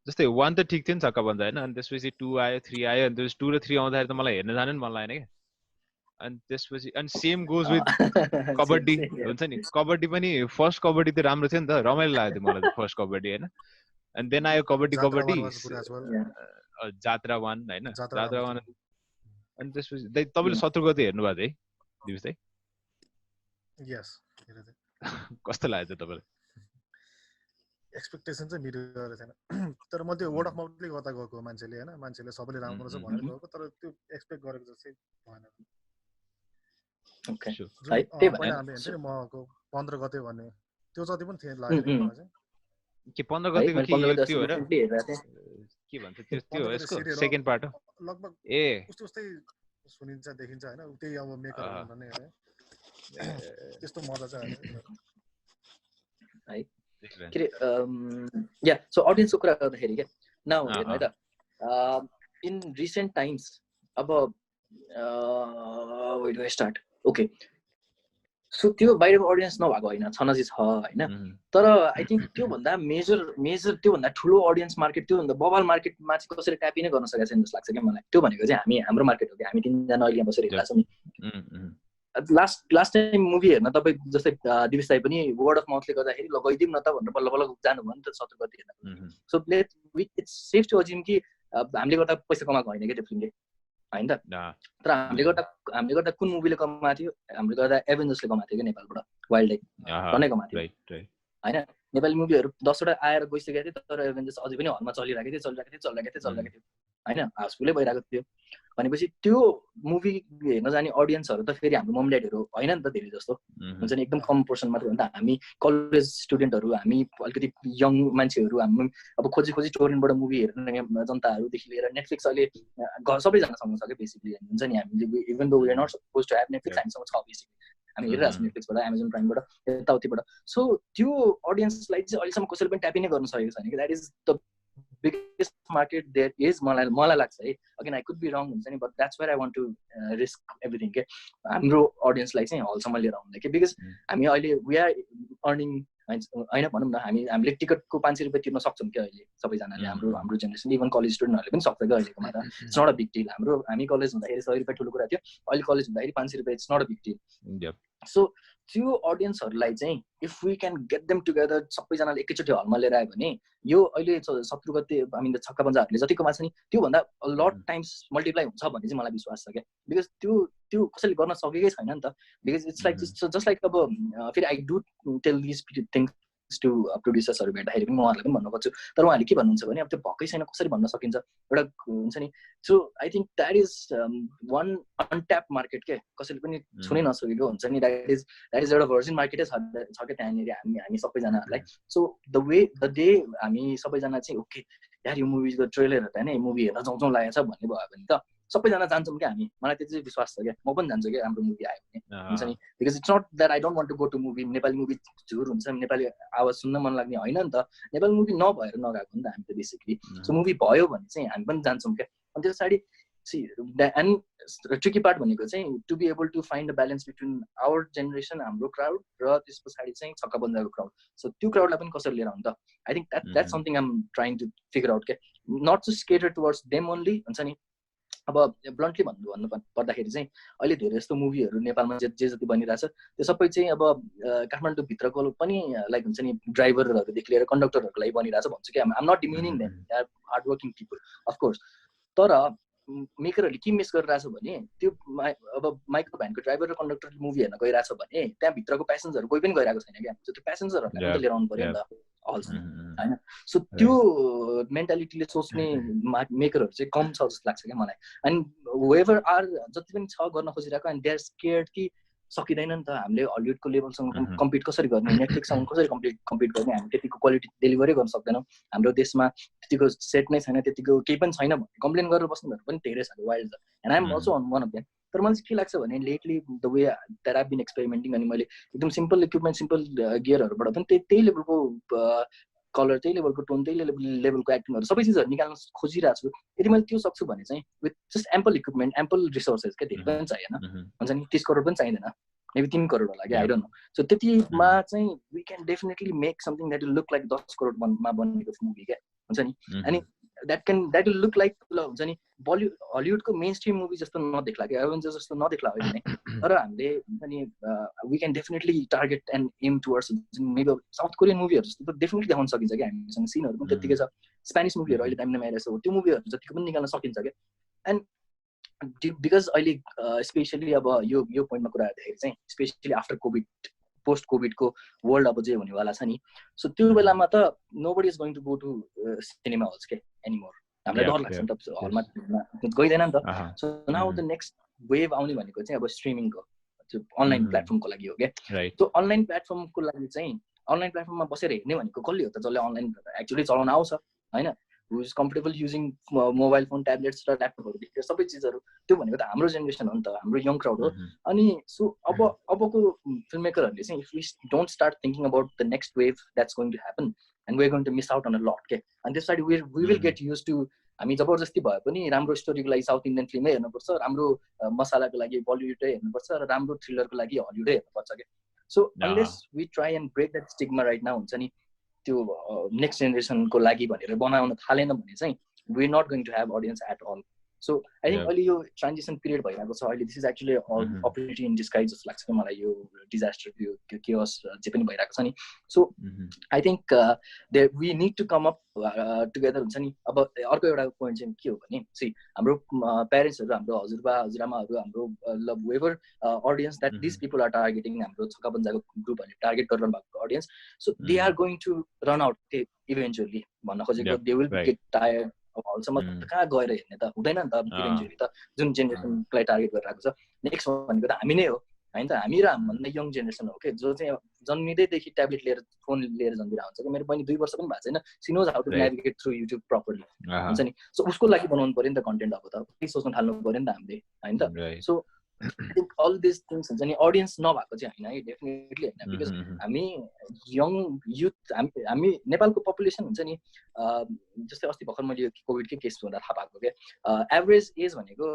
जस्तै वान त ठिक थियो नि छक्का पञ्जा होइन, अनि त्यसपछि 2 आयो 3 आयो, अनि त्यसपछि 2 र 3 आउँदाखेरि त मलाई हेर्न जानु नि मन लागेन क्या। अनि त्यसपछि अनि सेम गोज विथ कबड्डी हुन्छ नि, कबड्डी पनि फर्स्ट कबड्डी त राम्रो थियो नि त, रमाइलो लाग्यो थियो मलाई फर्स्ट कबड्डी होइन। अनि देन आयो कबड्डी जात्रा वान होइन, जात्रा वान। अनि त्यसपछि तपाईँले शत्रुगति हेर्नुभएको थियो है दिवस है? कस्तो लाग्यो तपाईँलाई? एक्सपेक्टेसन चाहिँ मेरो गरेको छैन, तर म त्यो वर्ड अफ माउथले गर्दा गएको मान्छेले होइन, मान्छेले सबैले राम्रो छ भनेर गएको, तर त्यो एक्सपेक्ट गरेको जस्तै भएन। पहिला हामीले हेर्थ्यौँ नि मको 15 गते भन्ने, त्यो जति पनि थिएन लाग्यो मलाई चाहिँ। के 15 गतेको के त्यो हो र के भन्छ त्यो यसको सेकेन्ड पार्ट हो लगभग ए उस्तै उस्तै सुनिन्छ देखिन्छ होइन, त्यही अब मेकअप भन्ने है त्यस्तो मजा चाहिँ है के अरे या। सो अडियन्सको कुरा गर्दाखेरि क्या नाउ हेर्नु है त, इन रिसेन्ट टाइम्स अब wait do I start okay, so त्यो बाहिरको अडियन्स नभएको होइन, छन चाहिँ छ होइन, तर आई थिङ्क त्योभन्दा मेजर त्योभन्दा ठुलो अडियन्स मार्केट, त्योभन्दा बबाल मार्केटमा चाहिँ कसरी ट्याप नै गर्न सकेको छैन जस्तो लाग्छ क्या मलाई। त्यो भनेको चाहिँ हाम्रो मार्केट हो कि, हामी 3 जना अहिले बसेर हेर्दा छौँ नि। लास्ट टाइम मुभी हेर्न तपाईँ जस्तै दिविस दाइ पनि वर्ड अफ माउथले गर्दाखेरि ल गइदिउँ न त भनेर बल्ल बल्ल जानुभयो नि त शत्रुगति हेर्न। So it's safe to assume कि हामीले गर्दा पैसा कमाएको होइन क्या त्यो फिल्मले होइन त, तर हामीले गर्दा कुन मुभीले कमाएको थियो? हामीले गर्दा एभेन्जर्सले कमाएको थियो क्या नेपालबाट, वाइल्ड लाइफ टनै कमाएको थियो होइन। नेपाली मुभीहरू 10 वटा आएर गइसकेको थियो, तर एभेन्जर्स अझै पनि हलमा चलिरहेको थियो होइन, हाउसफुलै भइरहेको थियो। भनेपछि त्यो मुभी हेर्न जाने अडियन्सहरू त फेरि हाम्रो मम ड्याडीहरू होइन नि त धेरै जस्तो हुन्छ नि, एकदम कम पर्सन मात्रै हो नि त। हामी कलेज स्टुडेन्टहरू, हामी अलिकति यङ मान्छेहरू, हामी अब खोजी टोरेन्टबाट मुभी हेर्ने जनताहरूदेखि लिएर नेटफ्लिक्स अहिले सबैजनासँग छ क्या बेसिकली हुन्छ नि। हामीले even though we are not suppose to have Netflix, हामीसँग छ बेसिकली, हामी हेरिरहेको छौँ नेटफ्लिक्सबाट, एमाजोन प्राइमबाट, यताउतिबाट। सो त्यो अडियन्सलाई चाहिँ अहिलेसम्म कसैले पनि ट्याप नै गर्न सकेको छैन कि। That is the biggest market there is, मलाई लाग्छ है, again I could be wrong हुन्छ नि, but that's where I want to risk everything के हाम्रो अडियन्सलाई चाहिँ हलसम्म लिएर आउँदा के। बिकज हामी अहिले वी आर अर्निङ होइन भनौँ न, हामीले टिकटको 500 रुपियाँ तिर्न सक्छौँ क्या अहिले सबैजनाले, हाम्रो जेनेरेसन, इभन कलेज स्टुडेन्टहरूले पनि सक्छ क्या अहिलेकोमा त। It's not a big deal. हामी कलेज हुँदाखेरि 100 रुपियाँ ठुलो कुरा थियो, अहिले कलेज हुँदाखेरि 500 रुपियाँ it's not a big deal. So त्यो अडियन्सहरूलाई चाहिँ if we can get them together, सबैजनाले एकैचोटि हलमा लिएर आयो भने यो अहिले शत्रुगति हामी छक्का पञ्जाहरूले जति कमाएको छ नि त्योभन्दा लट टाइम्स मल्टिप्लाई हुन्छ भन्ने चाहिँ मलाई विश्वास छ क्या। बिकज त्यो कसैले गर्न सकेकै छैन नि त। Because it's like just like अब फेरि I do tell this things to प्रोड्युसर्सहरू भेट्दाखेरि पनि म उहाँहरूलाई पनि भन्नु खोज्छु, तर उहाँहरूले के भन्नुहुन्छ भने अब त्यो भएकै छैन, कसरी भन्न सकिन्छ एउटा हुन्छ नि। So I think that is one untapped market के, कसैले पनि छुनै नसकेको हुन्छ नि। द्याट इज एउटा भर्जिन मार्केटै छ क्या त्यहाँनिर हामी सबैजनाहरूलाई। सो द डे हामी सबैजना चाहिँ ओके यार यो मुभीको ट्रेलर हेर्दा होइन मुभी हेर्न जाउँ लागेको छ भन्ने भयो भने त सबैजना जान्छौँ क्या हामी। मलाई त्यो चाहिँ विश्वास छ क्या, म पनि जान्छु क्या राम्रो मुभी आयो भने हुन्छ नि। Because it's not that I don't want to go to movie, Nepali movie झुर हुन्छ, नेपाली आवाज सुन्न मन लाग्ने होइन नि त। नेपाली मुभी नभएर नगएको नि त हामी त बेसिकली। सो मुभी भयो भने चाहिँ हामी पनि जान्छौँ क्या। अनि त्यो पछाडि एन्ड ट्रिकी पार्ट भनेको चाहिँ to be able to find a balance between our generation, हाम्रो क्राउड, र त्यस पछाडि चाहिँ छक्का पञ्जाको क्राउड। सो त्यो क्राउडलाई पनि कसरी लिएर आउनु त? I think that's something I am trying to figure out क्या। Not to cater towards them only हुन्छ नि। अब ब्लन्टली भन्नु पर्दाखेरि चाहिँ अहिले धेरै जस्तो मुभीहरू नेपालमा जे जति बनिरहेछ त्यो सबै चाहिँ अब काठमाडौँभित्रको पनि लाइक हुन्छ नि ड्राइभरहरूदेखि लिएर कन्डक्टरहरूको लागि बनिरहेछ भन्छु कि I'm not demeaning them they are hard working people of course तर मेकरहरूले के मिस गरिरहेछ भने त्यो अब माइक्रो भ्यानको ड्राइभर र कन्डक्टर मुभी हेर्न गइरहेछ भने त्यहाँभित्रको प्यासेन्जरहरू कोही पनि गइरहेको छैन क्या त्यो प्यासेन्जरहरूलाई लिएर आउनु पऱ्यो नि त हल्समा होइन सो त्यो मेन्टालिटीले सोच्ने मेकरहरू चाहिँ कम छ जस्तो लाग्छ क्या मलाई एन्ड वेभर आर जति पनि छ गर्न खोजिरहेको एन्ड दे आर स्केयर्ड कि सकिँदैन नि त हामीले हलिउडको लेभलसँग कम्पिट कसरी गर्ने नेटफ्लिक्ससँग कसरी कम्पिट गर्ने हामी त्यतिको क्वालिटी डेलिभरै गर्न सक्दैनौँ हाम्रो देशमा त्यतिको सेट नै छैन त्यतिको केही पनि छैन भन्ने कम्प्लेन गरेर बस्नेहरू पनि धेरै छ wild and I'm also one of them तर मलाई चाहिँ के लाग्छ भने lately the way that I been experimenting अनि मैले एकदम सिम्पल इक्विपमेन्ट सिम्पल गियरहरूबाट पनि त्यही लेभलको कलर त्यही लेभलको टोन त्यही लेभलको एक्टिङहरू सबै चिजहरू निकाल्न खोजिरहेको छु यदि मैले त्यो सक्छु भने चाहिँ with just ample equipment ample resources क्या धेरै पनि चाहिएन हुन्छ नि 30 करोड पनि चाहिँदैन मेबी 3 करोड होला क्या आई डोन्ट नो सो त्यतिमा चाहिँ we can definitely make something that will look like 10 करोडमा बनेको मुभी क्या हुन्छ नि अनि द्याट विल लुक लाइक हुन्छ नि हलिउडको मेन स्ट्रिम मुभी जस्तो नदेख्ला क्या एभेन्जर्स जस्तो नदेख्ला होइन तर हामीले अनि we can definitely target and aim towards maybe south Korean मुभीहरू जस्तो त डेफिनेटली देखाउन सकिन्छ क्या हामीसँग सिनहरू पनि त्यत्तिकै छ स्पेनिस मुभीहरू अहिले टाइम नमाइरहेको छ त्यो मुभीहरू जतिको पनि निकाल्न सकिन्छ क्या एन्ड बिकज अहिले स्पेसली अब यो पोइन्टमा कुरा गर्दाखेरि चाहिँ स्पेसली आफ्टर कोभिड पोस्ट कोभिडको वर्ल्ड अब जे हुनेवाला छ नि सो त्यो बेलामा त nobody is going to go to cinema halls के एनिमोर हामीलाई डर लाग्छ नि त हलमा गइँदैन नि त so now the next wave आउने भनेको चाहिँ अब स्ट्रिमिङको त्यो अनलाइन प्लेटफर्मको लागि हो क्या त्यो अनलाइन प्लेटफर्मको लागि चाहिँ अनलाइन प्लेटफर्ममा बसेर हेर्ने भनेको कसले हो त जसले अनलाइन एक्चुअली चलाउन आउँछ होइन who is comfortable using mobile phone tablets र ल्यापटपहरू सबै चिजहरू त्यो भनेको त हाम्रो जेनेरेसन हो नि त हाम्रो यङ क्राउड हो अनि सो अबको फिल्म मेकरहरूले चाहिँ if we don't start thinking about the next wave that's going to happen and we are going to miss out on a lot के अनि त्यस side we will get use to हामी जबरजस्ती भए पनि राम्रो स्टोरीको लागि साउथ इन्डियन फिल्मै हेर्नुपर्छ राम्रो मसालाको लागि बलिउडै हेर्नुपर्छ र राम्रो थ्रिलरको लागि हलिउडै हेर्नुपर्छ क्या so unless we try and break that stigma right now हुन्छ नि त्यो नेक्स्ट जेनेरेसनको लागि भनेर बनाउन थालेन भने चाहिँ we are not going to have audience at all so I think अहिले यो ट्रान्जिसन पिरियड भइरहेको छ अहिले this is actually opportunity in disguise जस्तो लाग्छ मलाई यो डिजास्टर यो केओस जे पनि भइरहेको छ नि so I think they we need to come up together हुन्छ नि अब अर्को एउटा पोइन्ट चाहिँ के हो भने सी हाम्रो प्यारेन्ट्सहरू हाम्रो हजुरबा हजुरआमाहरू हाम्रो वेभर audience that this people are targeting हाम्रो छक्का पन्जाको ग्रुपहरूले टार्गेट गरिरहनु भएको audience so they are going to run out eventually भन्न खोजेको दे विल गेट टायर्ड हलसम्म कहाँ गएर हेर्ने त हुँदैन नि त इभेन्चुअली त जुन जेनेरेसनलाई टार्गेट गरिरहेको छ नेक्स्ट भनेको त हामी नै हो होइन त हामी र हामीभन्दा यङ जेनेरेसन हो कि जो चाहिँ जन्मिँदैदेखि ट्याब्लेट लिएर फोन लिएर जन्मिरहेको हुन्छ कि मेरो बहिनी 2 वर्ष पनि भएको छैन she knows how to navigate through YouTube properly हुन्छ नि सो उसको लागि बनाउनु पऱ्यो नि त कन्टेन्ट अब त के सोच्न थाल्नु पऱ्यो नि त हामीले होइन त so I think all this things हुन्छ नि अडियन्स नभएको चाहिँ होइन है डेफिनेटली होइन बिकज हामी यङ युथ हामी नेपालको पपुलेसन हुन्छ नि जस्तै अस्ति भर्खर मैले कोभिडकै केस हुँदा थाहा पाएको क्या एभरेज एज भनेको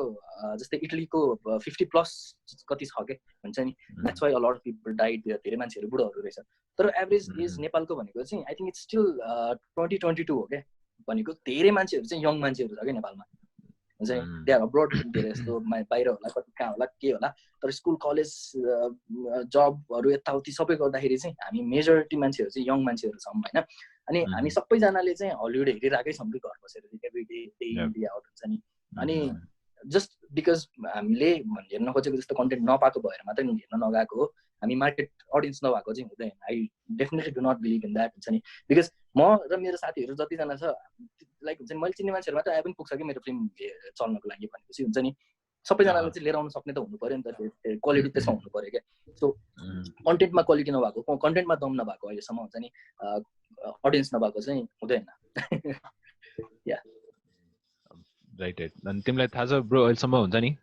जस्तै इटलीको 50+ कति छ क्या हुन्छ नि that's why a lot of people died धेरै मान्छेहरू बुढोहरू रहेछ तर एभरेज एज नेपालको भनेको चाहिँ आई थिङ्क इट्स स्टिल 2022 हो क्या भनेको धेरै मान्छेहरू चाहिँ यङ मान्छेहरू छ क्या नेपालमा हुन्छ नि दे आर अब्रोड धेरै जस्तो बाहिर होला कति कहाँ होला के होला तर स्कुल कलेज जबहरू यताउति सबै गर्दाखेरि चाहिँ हामी मेजोरिटी मान्छेहरू चाहिँ यङ मान्छेहरू छौँ होइन अनि हामी सबैजनाले चाहिँ हलिउड हेरिरहेकै छौँ कि घर बसेर एभ्री डे इन्डिया आउट हुन्छ नि अनि जस्ट बिकज हामीले हेर्न खोजेको जस्तो कन्टेन्ट नपाएको भएर मात्रै हेर्न नगएको हो हामी मार्केट अडियन्स नभएको चाहिँ हुँदैन I definitely do not believe in that हुन्छ नि बिकज म र मेरो साथीहरू जतिजना छ लाइक हुन्छ नि मैले चिन्ने मान्छेहरू मात्रै आए पनि पुग्छ कि मेरो फिल्म चल्नको लागि भनेपछि हुन्छ नि सबैजनाले चाहिँ लिएर आउन सक्ने त हुनु पऱ्यो नि त क्वालिटी त्यसमा हुनु पऱ्यो क्या सो कन्टेन्टमा क्वालिटी नभएको कन्टेन्टमा दम नभएको अहिलेसम्म हुन्छ नि अडियन्स नभएको चाहिँ हुँदैन या राइट अनि तिमीलाई थाहा छ ब्रो अहिलेसम्म हुन्छ नि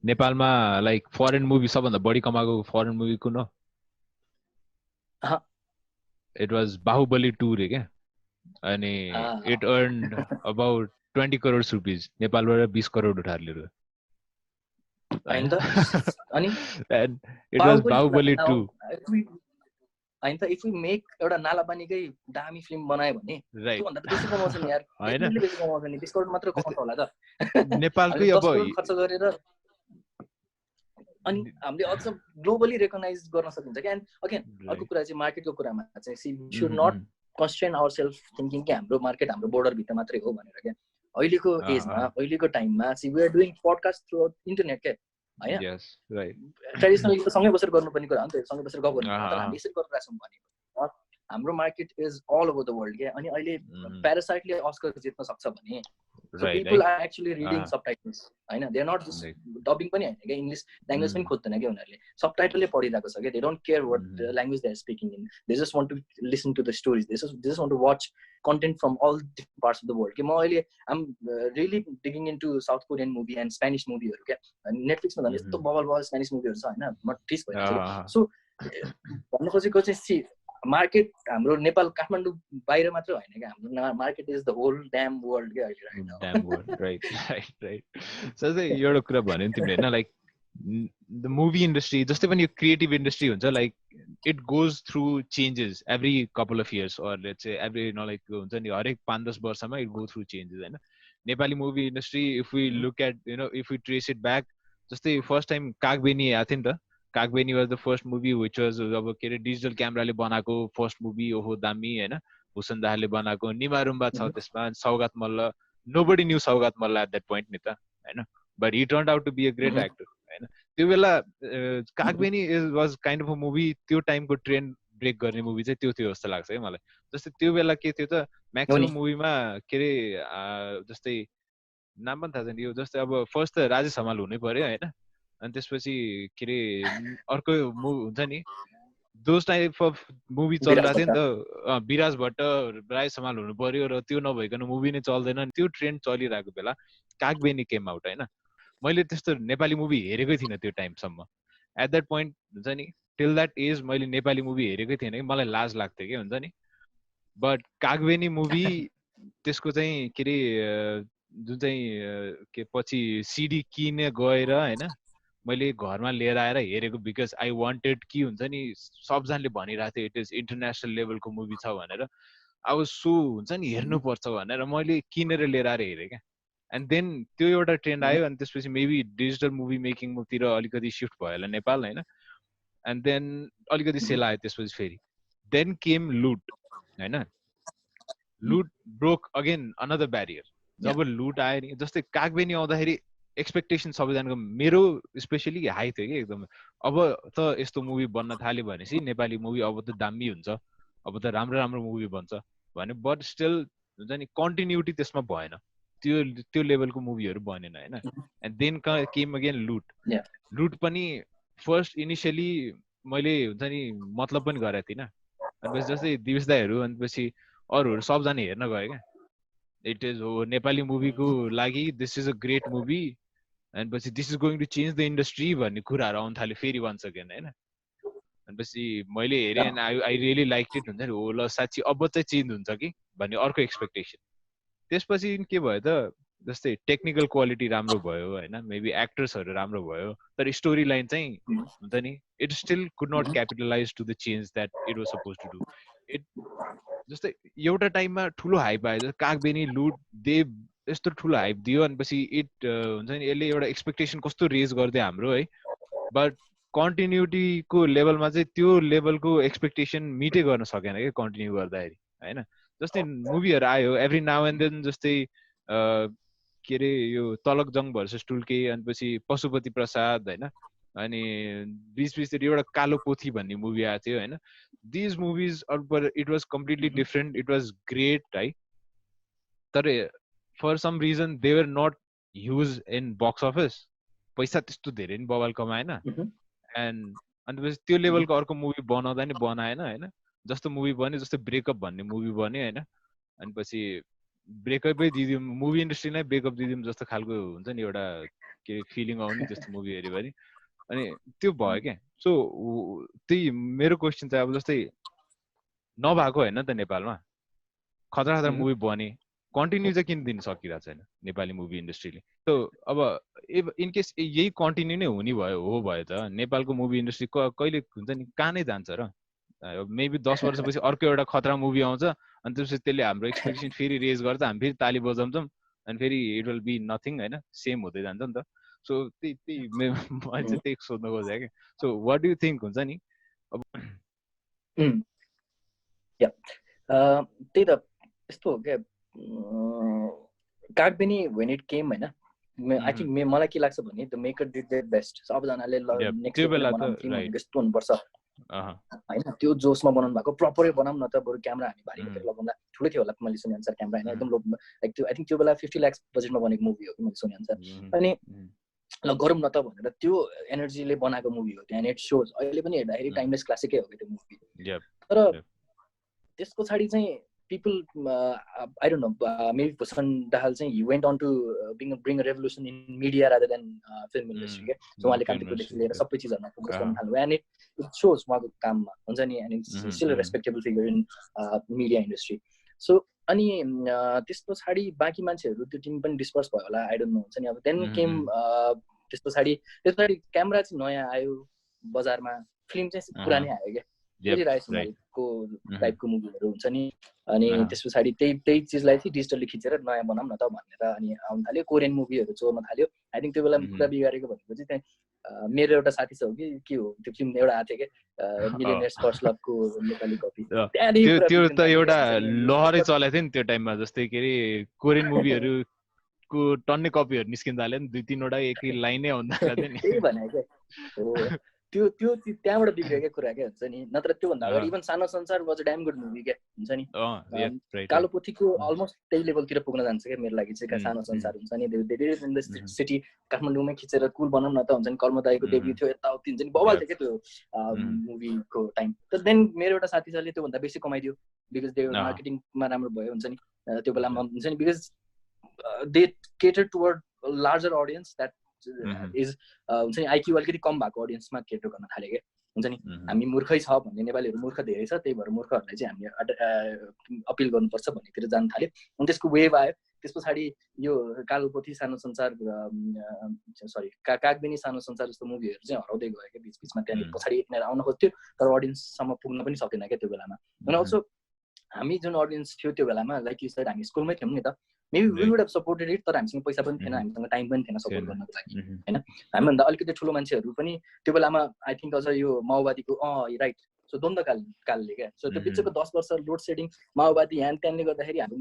नेपालमा लाइक फरेन मुभी सबभन्दा बढी कमाएको फरेन मुभी कुन हो इट वाज बाहुबली 2 रे क्या अनि it earned about 20 crore rupees नेपालबाट 20 करोड उठाएर लिएर अनि इट वाज बाहुबली 2 होइन त इफ यु मेक एउटा नालापानीकै दामी फिल्म बनायो भने त्योभन्दा त बेसी कमाउँछ नि यार, डेफिनेटली बेसी कमाउँछ नि, 20 करोड मात्र कमाउँछ होला त नेपालकै 10 अब करोड खर्च गरेर अनि हामीले अझ ग्लोबली रेकगनाइज गर्न सकिन्छ क्या। एन्ड अगेन अर्को कुरा चाहिँ मार्केटको कुरामा चाहिँ see we should not constrain our self thinking कि हाम्रो मार्केट हाम्रो बोर्डरभित्र मात्रै हो भनेर क्या। अहिलेको एजमा अहिलेको टाइममा see we are doing podcast through internet क्या होइन, ट्रेडिसनली त सँगै बसेर गर्नुपर्ने कुरा हो नि त, सँगै बसेर गफ गर्नु, तर हामी यसरी गरिरहेको छौँ भने हाम्रो market is all over the world क्या। अनि अहिले प्यारासाइटले अस्कर जित्न सक्छ भने people are actually reading subtitles हैन, they are not just dubbing पनि हैन के, इंग्लिश ल्याङ्ग्वेज पनि खोज्दैन के उनीहरुले, सबटाइटलले पढिरहेको छ के, they don't care what language they are speaking in, they just want to listen to the stories, they just want to watch content from all different parts of the world के। म अहिले I'm really digging into South Korean movie and Spanish movie हरु के, Netflix मा झन् यस्तो bubble Spanish मुभीहरु छ हैन, म ठिस भइरहेको छु। सो भन्नु खोजेको चाहिँ सी मार्केट हाम्रो नेपाल काठमाडौँ बाहिर मात्र होइन क्या, हाम्रो market is the whole damn world क्या अहिले right now. Damn world, right right right. So चाहिँ एउटा कुरा भन्यो नि तिमीले हैन, लाइक द मुभी इन्डस्ट्री जस्तै पनि यो क्रिएटिभ इन्डस्ट्री हुन्छ, like it goes through changes every couple of years or let's say every like हुन्छ नि हरेक 5-10 वर्षमा इट गो थ्रु चेन्जेस हैन। Nepali movie industry if we look at if we trace it back, जस्तै first time Kagbeni आएको थियो नि त, Kagbeni was the first movie which was अब के अरे डिजिटल क्यामेराले बनाएको फर्स्ट मुभी, ओहो दामी हैन, भूषण दाहालले बनाएको, निमा रुम्बा छ त्यसमा, Saugat Malla, nobody knew Saugat Malla at that point नि त हैन, but he turned out to be a great actor हैन। त्यो बेला Kagbeni was kind of a movie, त्यो टाइमको ट्रेन्ड ब्रेक गर्ने मुभी चाहिँ त्यो थियो जस्तो लाग्छ है मलाई। जस्तै त्यो बेला के थियो त, म्याक्सिमम मुभीमा के अरे जस्तै नाम पनि थाहा छैन यो, जस्तै अब फर्स्ट त राजेश हमाल हुनै पर्यो हैन, अनि त्यसपछि के अरे अर्को हुन्छ नि दोज टाइप अफ मुभी चलिरहेको थियो नि त, विराज भट्ट राजेश हमाल हुनु पर्यो, र त्यो नभइकन मुभी नै चल्दैन, त्यो ट्रेन्ड चलिरहेको बेला कागबेनी केम आउट हैन। मैले त्यस्तो नेपाली मुभी हेरेकै थिइनँ त्यो टाइमसम्म, एट द्याट पोइन्ट हुन्छ नि, टिल द्याट एज मैले नेपाली मुभी हेरेकै थिएन कि, मलाई लाज लाग्थ्यो कि हुन्छ नि। बट कागबेनी मुभी त्यसको चाहिँ के अरे जुन चाहिँ के पछि सिडी किने गएर हैन मैले घरमा लिएर आएर हेरेको, बिकज आई वान्टेड कि हुन्छ नि सबजनाले भनिरहेको थियो इट इज इन्टरनेसनल लेभलको मुभी छ भनेर, अब सो हुन्छ नि हेर्नुपर्छ भनेर मैले किनेर लिएर आएर हेरेँ क्या। एन्ड देन त्यो एउटा ट्रेन्ड आयो, अनि त्यसपछि मेबी डिजिटल मुभी मेकिङतिर अलिकति सिफ्ट भयो होला नेपाल हैन, एन्ड देन अलिकति सेल आयो त्यसपछि फेरि, देन केम लुट हैन, लुट ब्रोक अगेन अनदर ब्यारियर। जब लुट आयो नि, जस्तै कागबेनी आउँदाखेरि एक्सपेक्टेसन सबैजनाको मेरो स्पेसली हाई थियो कि एकदम, अब त यस्तो मुभी बन्न थाल्यो भनेपछि नेपाली मुभी अब त दामी हुन्छ, अब त राम्रो राम्रो मुभी बन्छ भने, बट स्टिल हुन्छ नि कन्टिन्युटी त्यसमा भएन, त्यो लेभलको मुभीहरू बनेन हैन। एन्ड देन केम अगेन लुट। लुट पनि फर्स्ट इनिसियली मैले हुन्छ नि मतलब पनि गरेको थिइनँ, अनि जस्तै दिवेश दाईहरू अनि पछि अरूहरू सबजना हेर्न गयो क्या, इट इज हो नेपाली मुभीको लागि this is a great movie, and पछि this is going to change the industry भन्ने कुराहरू आउनु थाल्यो फेरि वान्स अगेन हैन। अनि पछि मैले हेरेँ and I really like it, हुन्छ नि हो ल साँच्ची अब चाहिँ चेन्ज हुन्छ कि भन्ने अर्को एक्सपेक्टेसन। त्यसपछि के भयो त, जस्तै टेक्निकल क्वालिटी राम्रो भयो होइन, मेबी एक्टर्सहरू राम्रो भयो, तर स्टोरी लाइन चाहिँ हुन्छ नि it still could not capitalize to the change that it was suppose to do it. जस्तै एउटा टाइममा ठुलो हाइप आयो, कागबेनी लुट देव यस्तो ठुलो हाइप दियो, अनि पछि इट हुन्छ नि यसले एउटा एक्सपेक्टेसन कस्तो रेज गरिदियो हाम्रो है, बट कन्टिन्युटीको लेभलमा चाहिँ त्यो लेभलको एक्सपेक्टेसन मिटै गर्न सकेन क्या कन्टिन्यू गर्दाखेरि होइन। जस्तै मुभीहरू आयो एभ्री नाउ एन्ड देन, जस्तै के अरे यो तलक जङ भर्सेस टुल्के, अनि पछि पशुपति प्रसाद होइन, अनि बिचतिर एउटा कालो पोथी भन्ने मुभी आएको थियो होइन। These movies it was completely different, it was great है, तर for some reason they were not huge in box office, पैसा त्यस्तो धेरै नि बवाल कमाएन, एन्ड अनि त्यो लेभलको अर्को मुभी बनाउँदा नि बनाएन होइन। जस्तो मुभी बन्यो जस्तो ब्रेकअप भन्ने मुभी बन्यो होइन, अनि पछि ब्रेकअपै दिदिउँ, मुभी इन्डस्ट्री नै ब्रेकअप दिदिउँ जस्तो खालको हुन्छ नि एउटा के फिलिङ आउने त्यस्तो मुभी हेऱ्यो भने, अनि त्यो भयो क्या। सो त्यही मेरो क्वेसन चाहिँ अब जस्तै नभएको होइन त नेपालमा खतरा खतरा मुभी बने, कन्टिन्यू चाहिँ किन दिन सकिरहेको छैन नेपाली मुभी इन्डस्ट्रीले। सो अब इनकेस यही कन्टिन्यू नै हुने भयो त नेपालको मुभी इन्डस्ट्री कहिले हुन्छ नि कहाँ नै जान्छ र मेबी 10 वर्षपछि अर्को एउटा खतरा मुभी आउँछ अनि त्यसपछि त्यसले हाम्रो एक्सपेक्टेसन फेरि रेज गर्छ हामी फेरि ताली बजाउँछौँ अनि फेरि इट विल बी नथिङ होइन सेम हुँदै जान्छ नि त सो त्यही मैले चाहिँ त्यही सोध्नु खोजेँ क्या so what do you think हुन्छ नि अब त्यही त यस्तो हो क्या कागबेनी वेन इट केम होइन आई थिङ्क मलाई के लाग्छ भने the maker did their best सबजनाले नेक्स्ट यस्तो हुनुपर्छ होइन त्यो जोसमा बनाउनु भएको प्रपरै बनाऊँ न त बरु क्यामेरा हामी भारी बोकेर लगाउँदा ठुलै थियो होला मैले सुने अनुसार क्यामेरा होइन एकदम लो लाइक त्यो आई थिङ्क त्यो बेला 50 लाख बजेटमा बनेको मुभी हो कि मैले सुने अनुसार अनि ल गरौँ न त भनेर त्यो एनर्जीले बनाएको मुभी हो त्यहाँ इट सोज अहिले पनि हेर्दाखेरि टाइमलेस क्लासिकै हो कि त्यो मुभी तर त्यस पछाडि चाहिँ people I don't know maybe Bhushan Dahal saying he went on to bring a revolution in media rather than film industry so उहाँले कान्तिपुर देखि लिएर सबै चीजहरुमा फोकस गर्न थाल्नु and it shows उहाँको काममा हुन्छ नि and it's still a respectable figure in media industry so अनि त्यस पछाडि बाँकी मान्छेहरु त्यो टिम पनि डिस्पर्स भयो होला I don't know हुन्छ नि अब then came त्यस पछाडि क्यामेरा चाहिँ नयाँ आयो बजारमा फिल्म चाहिँ पुरानै आयो के को टाइपको मुभीहरु हुन्छ नि अनि त्यस पछाडि त्यही चीजलाई चाहिँ डिजिटली खिचेर नयाँ बनाऊँ न त भनेर अनि आउन थाल्यो कोरियन मुभीहरु चोर्न थाल्यो आई थिंक त्यो बेला कुरा बिगारेको भनेको चाहिँ त्यहाँ मेरो एउटा साथी छ कि के हो त्यो फिल्म एउटा आथे के मिलियनेयर्स फर्स्ट लभको नेपाली कपी त्यो त एउटा लहरै चलेको थियो नि त्यो टाइममा जस्तै के रे कोरियन मुभीहरु को टन्ने कपीहरु निस्किन्दाले नि 2-3 वटा एकै लाइनै आउँदा थियो नि त्यही भने के हो त्यो त्यहाँबाट बिग्रेको कुरा के हुन्छ नि नत्र त्यो भन्दा अगाडि even Sano Sansar was a damn good movie के हुन्छ नि कालो पोथीको अलमोस्ट त्यही लेभलतिर पुग्न जान्छ के मेरो लागि चाहिँ सानो संसार हुन्छ नि धेरै इन द सिटी काठमाडौँमै खिचेर कुल बनाउँ न त हुन्छ नि कर्मदायको डेब्यू थियो यताउति हुन्छ नि बवाल थियो के त्यो मुभीको टाइम तर देन मेरो एउटा साथी छले त्यो भन्दा बेसी कमाइदियो बिकज दे मार्केटिङमा राम्रो भयो हुन्छ नि त्यो बेलामा हुन्छ नि because they cater toward larger audience that is हुन्छ नि आइक्यू अलिकति कम भएको अडियन्समा केटर गर्न थाले के हुन्छ नि हामी मूर्खै छ भन्ने नेपालीहरु मूर्ख धेरै छ त्यही भएर मूर्खहरुलाई चाहिँ हामीले अपिल गर्नुपर्छ भन्नेतिर जान थाल्यो अनि त्यसको वेभ आयो त्यसपछि यो कालो पोथी सानो संसार सरी कागबेनी सानो संसार जस्तो मुभीहरु चाहिँ हराउँदै गयो के बीचमा त्यहाँ पछाडी एकनार आउन खोज्थ्यो तर अडियन्स सम्म पुग्न पनि सकेन के त्यो बेलामा अनि अल्सो हामी जुन अडियन्स थियो त्यो बेलामा लाइक यु सेड हामी स्कुलमै थियौं नि त maybe we would have supported it तर हामीसँग पैसा पनि थिएन हामीसँग टाइम पनि थिएन सपोर्ट गर्नको लागि हैन हामीभन्दा अलिकति ठुलो मान्छेहरु पनि त्यो बेलामा आई थिंक अझ यो माओवादीको राइट सो द्वन्द्वकालले क्या सो त्यो बिचको 10 वर्ष लोड सेडिङ माओवादी ह्यान त्यानले गर्दाखेरि हामी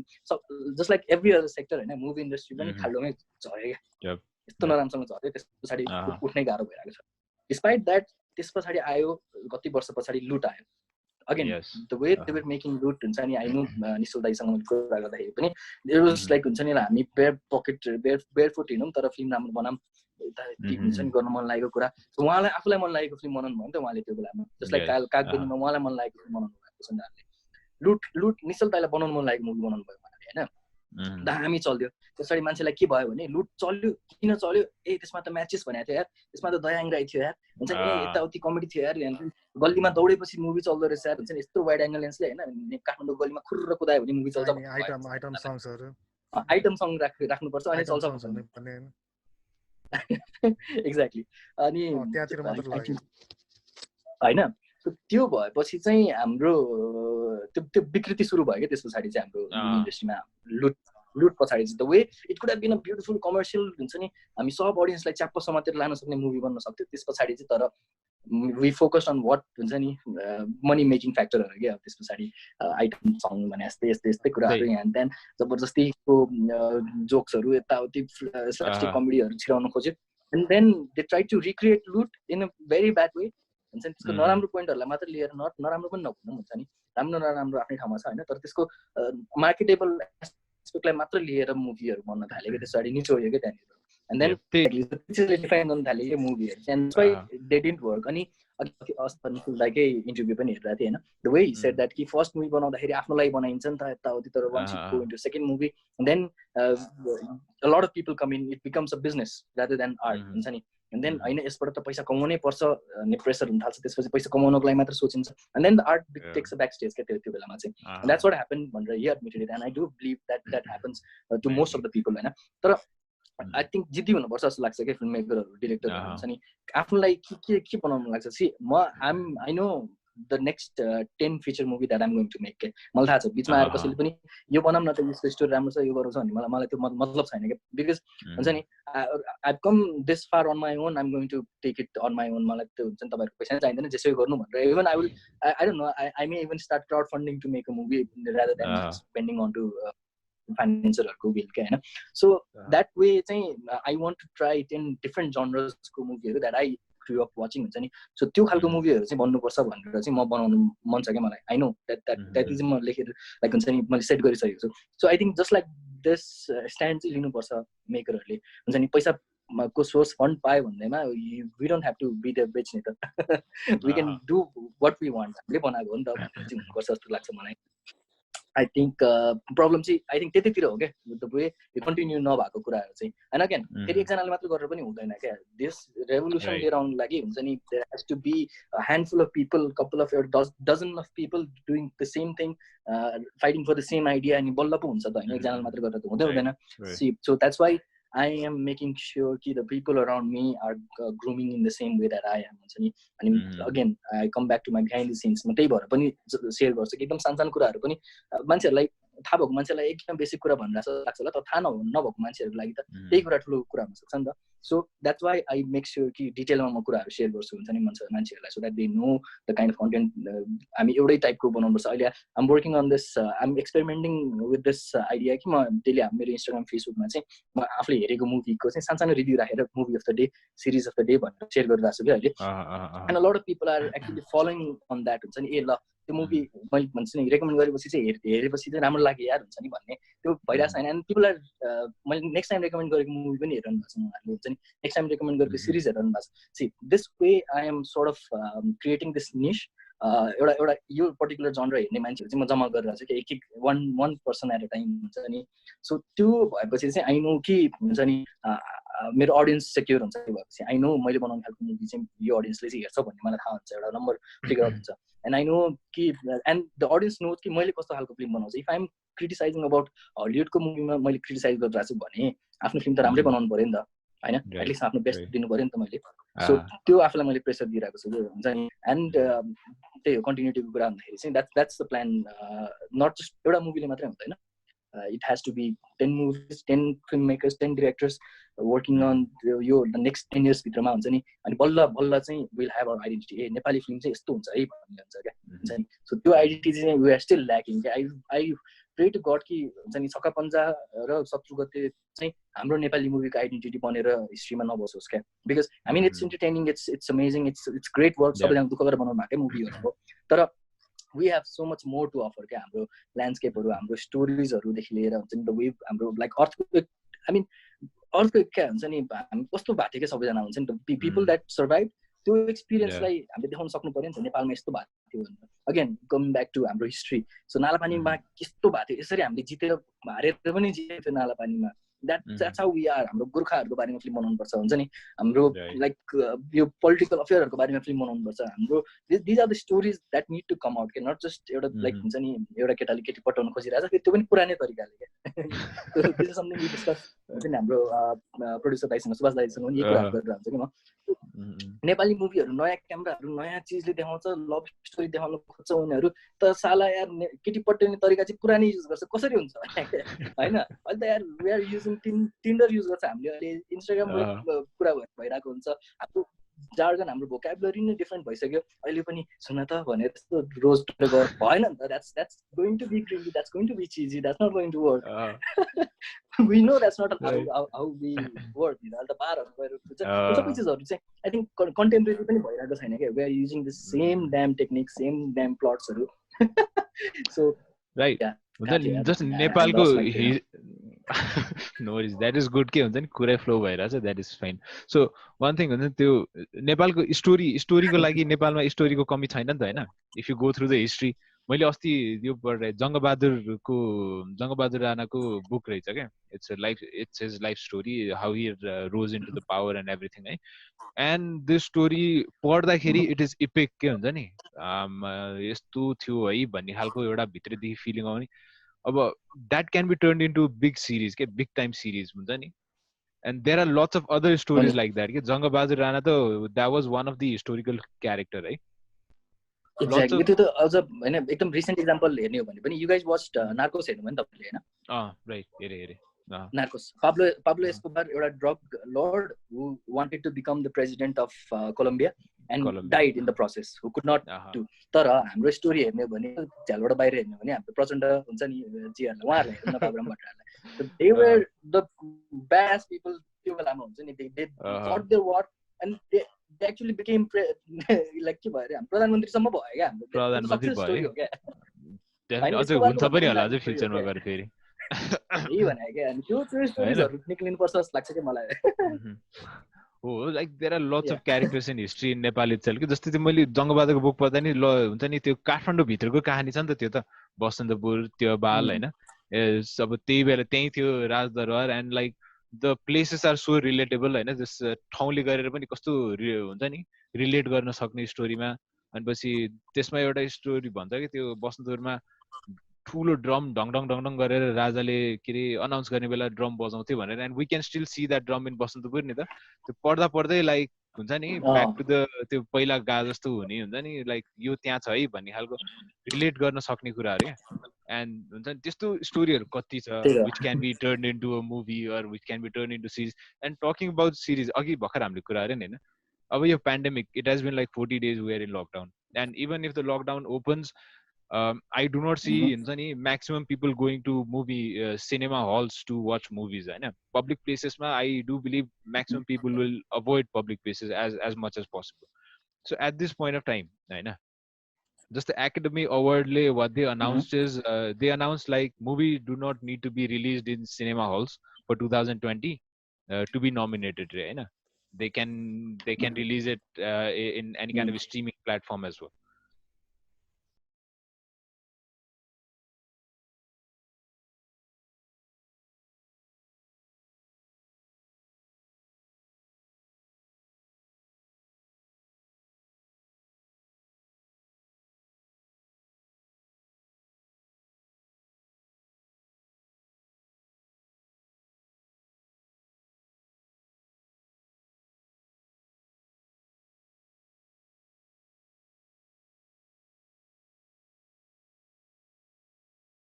just like every other sector हैन मुभी इन्डस्ट्री पनि खाल्डोमै झर्यो क्या यस्तो नराम्रोसँग झर्यो त्यस पछाडी उठ्नै गाह्रो भइरहेको छ डिस्पाइट दैट त्यस पछाडी आयो कति वर्ष पछाडी लुट आयो again the way they were making loot हुन्छ नि I know निश्चल दाइसँग कुरा गर्दाखेरि पनि it was like हुन्छ नि हामी barefoot हिँडौँ तर फिल्म राम्रो बनाऊँ हुन्छ नि गर्न मन लागेको कुरा उहाँलाई आफूलाई मन लागेको फिल्म बनाउनु भयो नि त उहाँले त्यो बेलामा जस्ट लाइक कागबेनीमा उहाँलाई मन लागेको फिल्म बनाउनु भएको छ उहाँले लुट निश्चल दाइलाई बनाउनु मन लागेको मुभी बनाउनु भयो उहाँले हैन दामी चल्यो त्यसरी मान्छेलाई के भयो भने लुट चल्यो किन चल्यो त्यसमा त म्याचेस भनेको थियो यार त्यसमा त दयाङ राई थियो यार हुन्छ नि यताउति कमेडी थियो यार गल्लीमा दौडेपछि मुभी चल्दो रहेछ यार हुन्छ नि यस्तो वाइड एंगल लेन्सले हैन काठमाडौँ गल्लीमा खुर्र कुदायो भने मुभी चल्छ आइटम सङ्ग्सहरु आइटम सङ राख्नुपर्छ अनि चल्छ भन्ने एक्ज्याक्टली अनि त्यहाँतिर मात्र लाग्यो हैन त्यो भएपछि चाहिँ हाम्रो त्यो विकृति सुरु भयो के त्यस पछाडी चाहिँ हाम्रो इन्डस्ट्रीमा लुट पछाडी चाहिँ the way it could have been a beautiful commercial हुन्छ नि हामी सब अडियन्सलाई च्याप्प समातेर लान सक्ने मुभी बन्न सक्थ्यो त्यस पछाडी चाहिँ तर वी फोकस्ड अन व्हाट हुन्छ नि मनी मेकिङ फ्याक्टरहरु के त्यस पछाडी आइटम सङ भने यस्तै कुराहरु यहाँ त्यहाँ जबरजस्तीको जोक्सहरु यताउति स्ल्यापस्टिक कमेडीहरु छिराउन खोज्यो and then they try to recreate Loot in a very bad way हुन्छ नि त्यसको नराम्रो पोइन्टहरुलाई मात्र लिएर नराम्रो पनि नभन्नु हुन्छ नि राम्रो नराम्रो आफ्नै ठाउँमा छ हैन तर त्यसको मार्केटेबल एस्पेक्टलाई मात्र लिएर मुभीहरु बन्न थाले के त्यसरी निचोयो के त्यहाँनिर एन्ड देन त्यसले डिफाइन गर्न थाले के मुभीहरु and why they didn't work अनि अस्पताल लाइकै इन्टरभ्यु पनि हेर्दा थिए हैन the way he said that कि फर्स्ट मुभी बनाउँदाखेरि आफ्नो लागि बनाइन्छ नि त यताउति तर once you go into second movie then a lot of people come in it becomes a business rather than art हुन्छ नि एन्ड देन हैन यसबाट त पैसा कमाउनै पर्छ भन्ने प्रेसर हुन थाल्छ त्यसपछि पैसा कमाउनको लागि मात्र सोचिन्छ and then the art takes a backstage के त्यो बेलामा चाहिँ एन्ड द्याट्स व्हाट ह्यापन भनेर he admitted it and I do believe that happens to most of the people हैन तर आई थिंक जिद्दी हुनुपर्छ जस्तो लाग्छ के फिल्म मेकरहरु डिरेक्टरहरु हुन्छ नि आफूलाई के बनाउनु लाग्छ सी म I know the next 10 feature movie that I'm going to make के मलाई थाहा छ बिचमा आएर कसैले पनि यो बनाऊँ न त यसको स्टोरी राम्रो छ यो गरौँ भने मलाई त्यो मतलब छैन क्या बिकज हुन्छ नि I come this far on my own I'm going to take it on my own मलाई त्यो हुन्छ नि तपाईँहरूको पैसा चाहिँदैन जेसै गर्नु भनेर even I will I don't know I may even start crowd funding to make a movie rather than spending on to फाइनेन्सरहरूको बिल क्या होइन सो द्याट वे चाहिँ I want to try 10 different जनरसको मुभीहरू that I grew up watching हुन्छ नि so त्यो खालको मुभीहरू चाहिँ बन्नुपर्छ भनेर चाहिँ म बनाउनु मन छ क्या मलाई आई नो द्याट इज म लेखेर लाइक हुन्छ नि मैले सेट गरिसकेको छु so I think just like this stand चाहिँ लिनुपर्छ मेकरहरूले हुन्छ नि पैसा को सोर्स फन्ड पायो भन्दैमा we don't have to be the bitch नि त we can do what we want हामीले बनाएको हो नि त चाहिँ हुनुपर्छ जस्तो लाग्छ मलाई आई थिङ्क प्रब्लम चाहिँ आई थिङ्क त्यतैतिर हो क्या द वे यो कन्टिन्यू नभएको कुराहरू चाहिँ होइन क्या फेरि एकजनाले मात्र गरेर पनि हुँदैन क्या दिस रेभोल्युसन लिएर आउनु लागि हुन्छ नि there has to be handful of people couple of dozen of people doing the same thing fighting for the same idea अनि बल्ल पो हुन्छ त होइन एकजनाले मात्र गरेर त हुँदैन so that's why I am making sure that the people around me are grooming in the same way that I am. And again, I come back to my behind the scenes. म त्यही भएर पनि share गर्छु कि एकदम सानो कुराहरू पनि मान्छेहरूलाई थाहा भएको मान्छेलाई एकदम बेसिक कुरा भनिरहेको लाग्छ होला तर थाहा नभएको मान्छेहरूको लागि त त्यही कुरा ठुलो कुरा हुन सक्छ नि त so that's why I make sure कि डिटेलमा म कुराहरू सेयर गर्छु हुन्छ नि मान्छेहरूलाई so that they know the kind of content हामी एउटै टाइपको बनाउनुपर्छ अहिले I'm working on this I'm experimenting with this idea कि म डेली मेरो इन्स्टाग्राम फेसबुकमा चाहिँ म आफूले हेरेको मुभीको चाहिँ सानो रिभ्यू राखेर movie of the day series of the day भनेर सेयर गरिरहेको छु कि अहिले and a lot of people are actually following on that हुन्छ नि ए ल त्यो मुभी मैले भन्छु नि रेकमेन्ड गरेपछि चाहिँ हेरेपछि चाहिँ राम्रो लाग्यो यार हुन्छ नि भन्ने त्यो भइरहेको छैन एन्ड पिपल आर मैले नेक्स्ट टाइम रेकमेन्ड गरेको मुभी पनि हेरिरहनु भएको छ उहाँहरूले हुन्छ नि नेक्स्ट टाइम रेकमेन्ड गरेको सिरिज हेरिरहनु भएको छ see this way I am sort of creating this niche एउटा यो पर्टिकुलर जनर हेर्ने मान्छेहरू चाहिँ म जम्मा गरिरहेको छु कि एक one person at a time हुन्छ नि सो त्यो भएपछि चाहिँ आई नो कि हुन्छ नि मेरो अडियन्स सेक्योर हुन्छ त्यो भएपछि आई नो मैले बनाउने खालको मुभी चाहिँ यो अडियन्सले चाहिँ हेर्छ भन्ने मलाई थाहा हुन्छ एउटा नम्बर फिगर आउट हुन्छ एन्ड आई नो कि एन्ड द अडियन्स नो कि मैले कस्तो खालको फिल्म बनाउँछु इफ आइएम क्रिटिसाइजिङ अबाउट हलिउडको मुभीमा मैले क्रिटिसाइज गरिरहेको छु भने आफ्नो फिल्म त राम्रै बनाउनु पऱ्यो नि त होइन एटलिस्ट आफ्नो बेस्ट दिनु पऱ्यो नि त मैले सो त्यो आफूलाई मैले प्रेसर दिइरहेको छु हुन्छ नि एन्ड त्यही हो कन्टिन्युटीको कुरा भन्दाखेरि चाहिँ that's the plan not just एउटा मुभीले मात्रै हुँदैन it has to be 10 movies 10 filmmakers 10 directors working on यो next 10 years भित्रमा हुन्छ नि अनि बल्ल चाहिँ विल हेभ आवर आइडेन्टिटी ए नेपाली फिल्म चाहिँ यस्तो हुन्छ है भन्ने हुन्छ क्या हुन्छ नि सो त्यो आइडेन्टिटी चाहिँ वी आर स्टिल ल्याकिङ क्या आई प्रे टु गड कि हुन्छ नि छक्का पन्जा र शत्रुगते चाहिँ हाम्रो नेपाली मुभीको आइडेन्टिटी बनेर हिस्ट्रीमा नबसोस् क्या because I mean it's entertaining it's amazing it's great work सबैजना दुःख गरेर बनाउनु भएकै मुभीहरू हो तर we have so much more to offer क्या हाम्रो ल्यान्डस्केपहरू हाम्रो स्टोरिजहरूदेखि लिएर हुन्छ नि द वेभ हाम्रो like earthquake I mean earthquake क्या हुन्छ नि हामी कस्तो भएको थियो क्या सबैजना हुन्छ नि त पिपल द्याट सर्भाइभ त्यो एक्सपिरियन्सलाई हामीले देखाउन सक्नु पऱ्यो नि त नेपालमा यस्तो भएको थियो भनेर अगेन कमिङ ब्याक टु हाम्रो हिस्ट्री सो नालापानीमा यस्तो भएको थियो यसरी हामीले जितेर हारेर पनि जितेको थियो नालापानीमा that's how we are हाम्रो गोर्खाहरूको बारेमा फिल्म बनाउनु पर्छ हुन्छ नि हाम्रो लाइक यो पोलिटिकल अफेयरहरूको बारेमा फिल्म बनाउनु पर्छ हाम्रो these are the stories that need to come out के नट जस्ट एउटा लाइक हुन्छ नि एउटा केटाले केटी पटाउनु खोजिरहेको छ त्यो पनि पुरानै तरिकाले क्या this is something we discuss हुन्छ नि हाम्रो प्रोड्युसर दाइसँग सुभाष दाइसँग पनि यही कुरा गरेर हुन्छ कि म नेपाली मुभीहरू नयाँ क्यामेराहरू नयाँ चिजले देखाउँछ लभ स्टोरी देखाउन खोज्छ उनीहरू त साला यार केटी पटाउने तरिका चाहिँ पुरानै युज गर्छ कसरी हुन्छ होइन अहिले त यार we are using Tinder use गर्छ हामीले अहिले इन्स्टाग्रामको कुरा भइरहेको हुन्छ हाम्रो जार्गन हाम्रो भोकाबुलरी नै डिफ्रेन्ट भइसक्यो अहिले पनि सुन त भनेर त्यस्तो रोज भएन नि त that's going to be cringy that's going to be cheesy that's not going to work we know that's not how we work अहिले त बारहरू गएर सबै चिजहरू चाहिँ आई थिङ्क कन्टेम्पोरेरी पनि भइरहेको छैन क्या we are using the same damn technique same damn प्लट्सहरू सो राइट हुन्छ नि जस्ट नेपालको no worries that is good के हुन्छ नि कुरै फ्लो भइरहेछ that is fine so one thing हुन्छ नि त्यो नेपालको स्टोरीको लागि नेपालमा स्टोरीको कमी छैन नि त होइन if you go through the history मैले अस्ति यो पढेँ जङ्गबहादुर राणाको बुक रहेछ क्या it's his life story how he rose into the power and everything है एन्ड दिस स्टोरी पढ्दाखेरि इट इज इपिक के हुन्छ नि यस्तो थियो है भन्ने खालको एउटा भित्रदेखि फिलिङ आउने अब that can be turn into big series के बिग टाइम सिरिज हुन्छ नि and there are lots of other stories like that के जङ्गबहादुर राणा त that was one of the historical character है एक्ज्याक्टली त्यो त अझ होइन एकदम रिसेन्ट इक्जाम्पल हेर्ने हो भने पनि यु गाइज वाच नार्कोस हेर्नु भने तपाईँले होइन राइट हेरे नार्कोस पाब्लो एस्कोबार एउटा drug lord who wanted to become the president of Colombia and died in the process who could not do तर हाम्रो स्टोरी हेर्ने हो भने झ्यालबाट बाहिर हेर्ने हो भने हाम्रो प्रचण्ड हुन्छ नि जीहरूलाई उहाँहरूलाई हेर्नु न बाबुराम भट्टराईलाई they were the best people त्यो बेलामा हुन्छ नि they thought their work and they actually became like के भयो अरे हाम्रो प्रधानमन्त्रीसम्म भयो क्या हाम्रो प्रधानमन्त्री स्टोरी हो क्या अझै हुन्छ पनि होला अझै फ्युचरमा गएर फेरि यही भने क्या अनि त्यो स्टोरीजहरु निक्लिनुपर्छ जस्तो लाग्छ कि मलाई हो like there are lots of characters in history in Nepal itself कि जस्तै त्यो मैले जङ्गबहादुरको बुक पढ्दा नि ल हुन्छ नि त्यो काठमाडौँ भित्रको कहानी छ नि त त्यो त बसन्तपुर त्यो बाल होइन अब त्यही बेला त्यही थियो राजदरबार and like the places are so relatable होइन जस ठाउँले गरेर पनि कस्तो हुन्छ नि रिलेट गर्न सक्ने स्टोरीमा अनि पछि त्यसमा एउटा स्टोरी भन्छ कि त्यो बसन्तपुरमा ठुलो ड्रम ढङढङ ढङढङ गरेर राजाले के अरे अनाउन्स गर्ने बेला ड्रम बजाउँथ्यो भनेर and we can still see that drum in Basantapur नि त त्यो पढ्दा पढ्दै लाइक हुन्छ नि ब्याक टु द त्यो पहिला गा जस्तो हुने हुन्छ नि लाइक यो त्यहाँ छ है भन्ने खालको रिलेट गर्न सक्ने कुराहरू क्या एन्ड हुन्छ नि त्यस्तो स्टोरीहरू कति छ which can be turn into a movie or which can be turn into series and talking about series अघि भर्खर हामीले कुरा गऱ्यो नि होइन अब यो pandemic it has been like 40 days we are in lockdown and even if the lockdown opens I do not see maximum people going to cinema halls to watch movies. Public places, I do believe maximum people will avoid public places as much as possible. So at this point of time, just the Academy Award, what they announced is they announced like movies do not need to be released in cinema halls for 2020 to be nominated. They can release it in any kind of streaming platform as well.